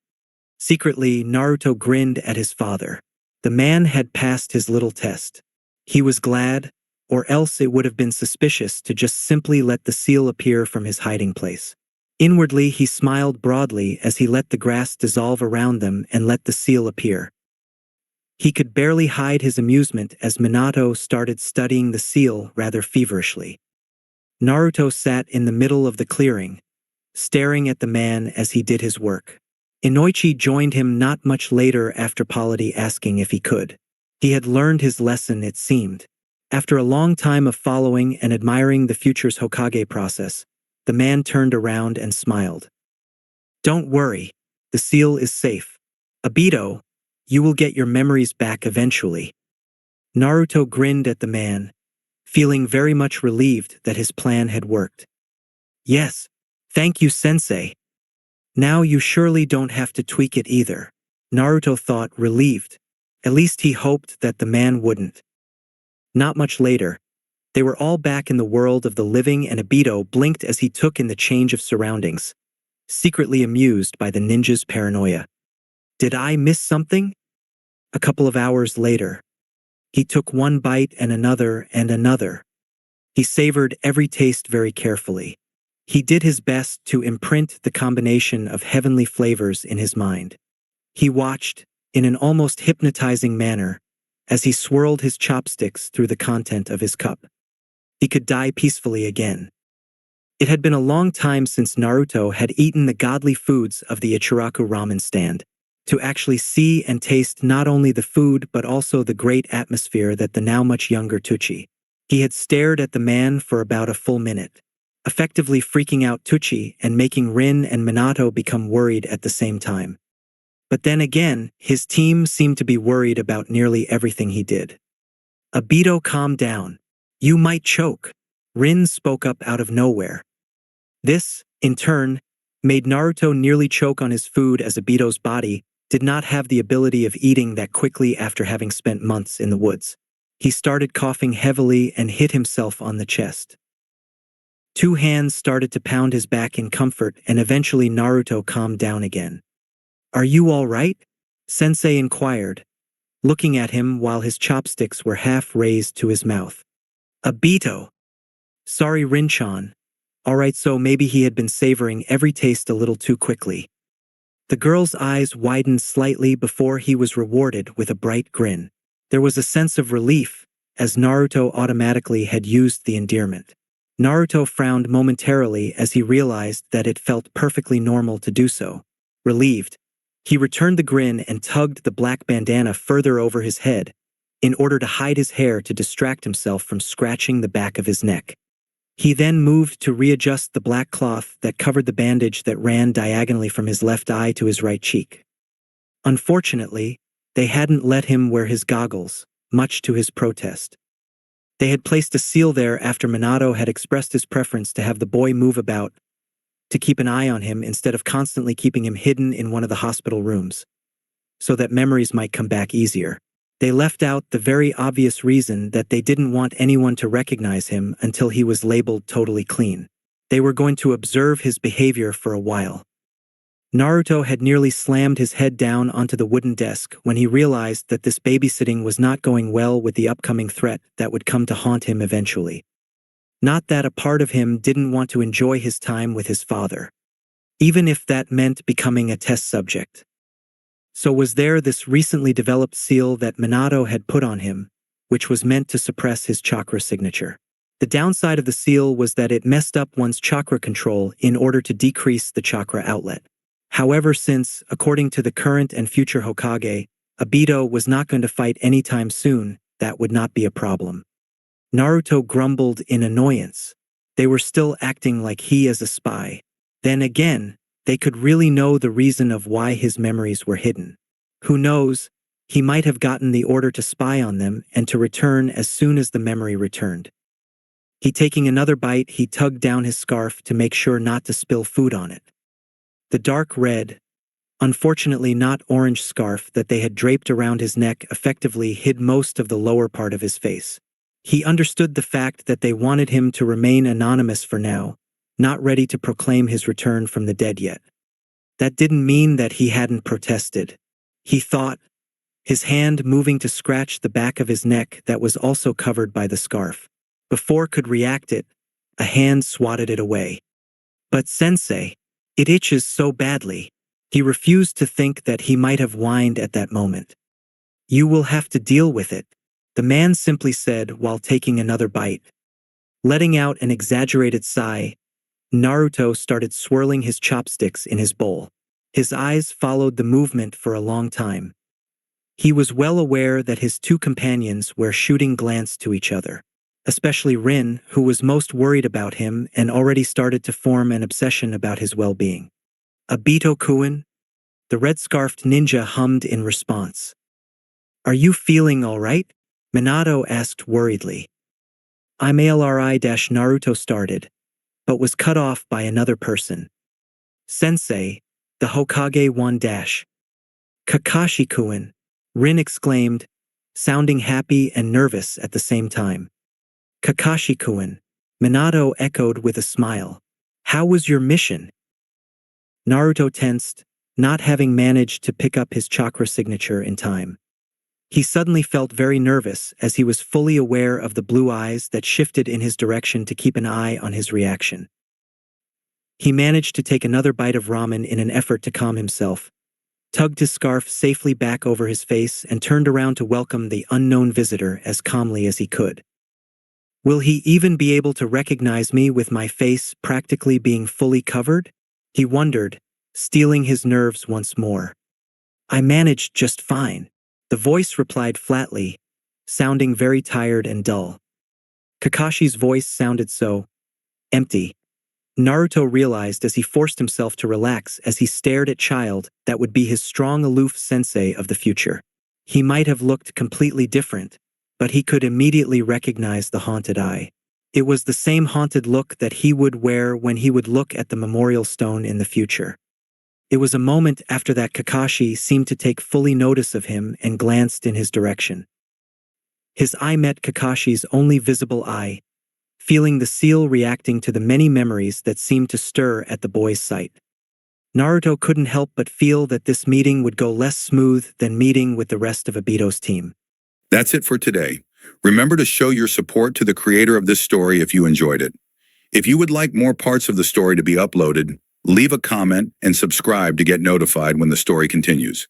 Secretly, Naruto grinned at his father. The man had passed his little test. He was glad, or else it would have been suspicious to just simply let the seal appear from his hiding place. Inwardly, he smiled broadly as he let the grass dissolve around them and let the seal appear. He could barely hide his amusement as Minato started studying the seal rather feverishly. Naruto sat in the middle of the clearing, staring at the man as he did his work. Inoichi joined him not much later after Polity asking if he could. He had learned his lesson, it seemed. After a long time of following and admiring the future's Hokage process, the man turned around and smiled. "Don't worry, the seal is safe. Obito, you will get your memories back eventually." Naruto grinned at the man, feeling very much relieved that his plan had worked. "Yes, thank you, Sensei. Now you surely don't have to tweak it either." Naruto thought, relieved. At least he hoped that the man wouldn't. Not much later, they were all back in the world of the living and Obito blinked as he took in the change of surroundings, secretly amused by the ninja's paranoia. "Did I miss something?" A couple of hours later, he took one bite and another and another. He savored every taste very carefully. He did his best to imprint the combination of heavenly flavors in his mind. He watched, in an almost hypnotizing manner, as he swirled his chopsticks through the content of his cup. He could die peacefully again. It had been a long time since Naruto had eaten the godly foods of the Ichiraku ramen stand. To actually see and taste not only the food but also the great atmosphere that the now much younger Tucci. He had stared at the man for about a full minute, effectively freaking out Tucci and making Rin and Minato become worried at the same time. But then again, his team seemed to be worried about nearly everything he did. "Obito, calm down. You might choke." Rin spoke up out of nowhere. This, in turn, made Naruto nearly choke on his food as Obito's body did not have the ability of eating that quickly after having spent months in the woods. He started coughing heavily and hit himself on the chest. Two hands started to pound his back in comfort and eventually Naruto calmed down again. "Are you all right?" Sensei inquired, looking at him while his chopsticks were half raised to his mouth. "Obito." "Sorry, Rin-chan." Alright, so maybe he had been savoring every taste a little too quickly. The girl's eyes widened slightly before he was rewarded with a bright grin. There was a sense of relief, as Naruto automatically had used the endearment. Naruto frowned momentarily as he realized that it felt perfectly normal to do so. Relieved, he returned the grin and tugged the black bandana further over his head, in order to hide his hair to distract himself from scratching the back of his neck. He then moved to readjust the black cloth that covered the bandage that ran diagonally from his left eye to his right cheek. Unfortunately, they hadn't let him wear his goggles, much to his protest. They had placed a seal there after Minato had expressed his preference to have the boy move about, to keep an eye on him instead of constantly keeping him hidden in one of the hospital rooms, so that memories might come back easier. They left out the very obvious reason that they didn't want anyone to recognize him until he was labeled totally clean. They were going to observe his behavior for a while. Naruto had nearly slammed his head down onto the wooden desk when he realized that this babysitting was not going well with the upcoming threat that would come to haunt him eventually. Not that a part of him didn't want to enjoy his time with his father, even if that meant becoming a test subject. So was there this recently developed seal that Minato had put on him, which was meant to suppress his chakra signature. The downside of the seal was that it messed up one's chakra control in order to decrease the chakra outlet. However, since, according to the current and future Hokage, Obito was not going to fight anytime soon, that would not be a problem. Naruto grumbled in annoyance. They were still acting like he is a spy. Then again, they could really know the reason of why his memories were hidden. Who knows, he might have gotten the order to spy on them and to return as soon as the memory returned. Taking another bite, he tugged down his scarf to make sure not to spill food on it. The dark red, unfortunately not orange scarf that they had draped around his neck effectively hid most of the lower part of his face. He understood the fact that they wanted him to remain anonymous for now, not ready to proclaim his return from the dead yet. That didn't mean that he hadn't protested. He thought, his hand moving to scratch the back of his neck that was also covered by the scarf. Before could react it, a hand swatted it away. But sensei, it itches so badly. He refused to think that he might have whined at that moment. You will have to deal with it, the man simply said while taking another bite. Letting out an exaggerated sigh, Naruto started swirling his chopsticks in his bowl. His eyes followed the movement for a long time. He was well aware that his two companions were shooting glance to each other, especially Rin, who was most worried about him and already started to form an obsession about his well-being. Obito-kun? The red-scarfed ninja hummed in response. Are you feeling all right? Minato asked worriedly. I'm Naruto started, but was cut off by another person. Sensei, the Hokage one dash. Kakashi-kun, Rin exclaimed, sounding happy and nervous at the same time. Kakashi-kun, Minato echoed with a smile. How was your mission? Naruto tensed, not having managed to pick up his chakra signature in time. He suddenly felt very nervous as he was fully aware of the blue eyes that shifted in his direction to keep an eye on his reaction. He managed to take another bite of ramen in an effort to calm himself, tugged his scarf safely back over his face and turned around to welcome the unknown visitor as calmly as he could. Will he even be able to recognize me with my face practically being fully covered? He wondered, steeling his nerves once more. I managed just fine. The voice replied flatly, sounding very tired and dull. Kakashi's voice sounded so empty. Naruto realized as he forced himself to relax as he stared at child that would be his strong aloof sensei of the future. He might have looked completely different, but he could immediately recognize the haunted eye. It was the same haunted look that he would wear when he would look at the memorial stone in the future. It was a moment after that Kakashi seemed to take fully notice of him and glanced in his direction. His eye met Kakashi's only visible eye, feeling the seal reacting to the many memories that seemed to stir at the boy's sight. Naruto couldn't help but feel that this meeting would go less smooth than meeting with the rest of Obito's team. That's it for today. Remember to show your support to the creator of this story if you enjoyed it. If you would like more parts of the story to be uploaded, leave a comment and subscribe to get notified when the story continues.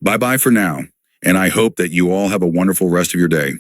Bye-bye for now, and I hope that you all have a wonderful rest of your day.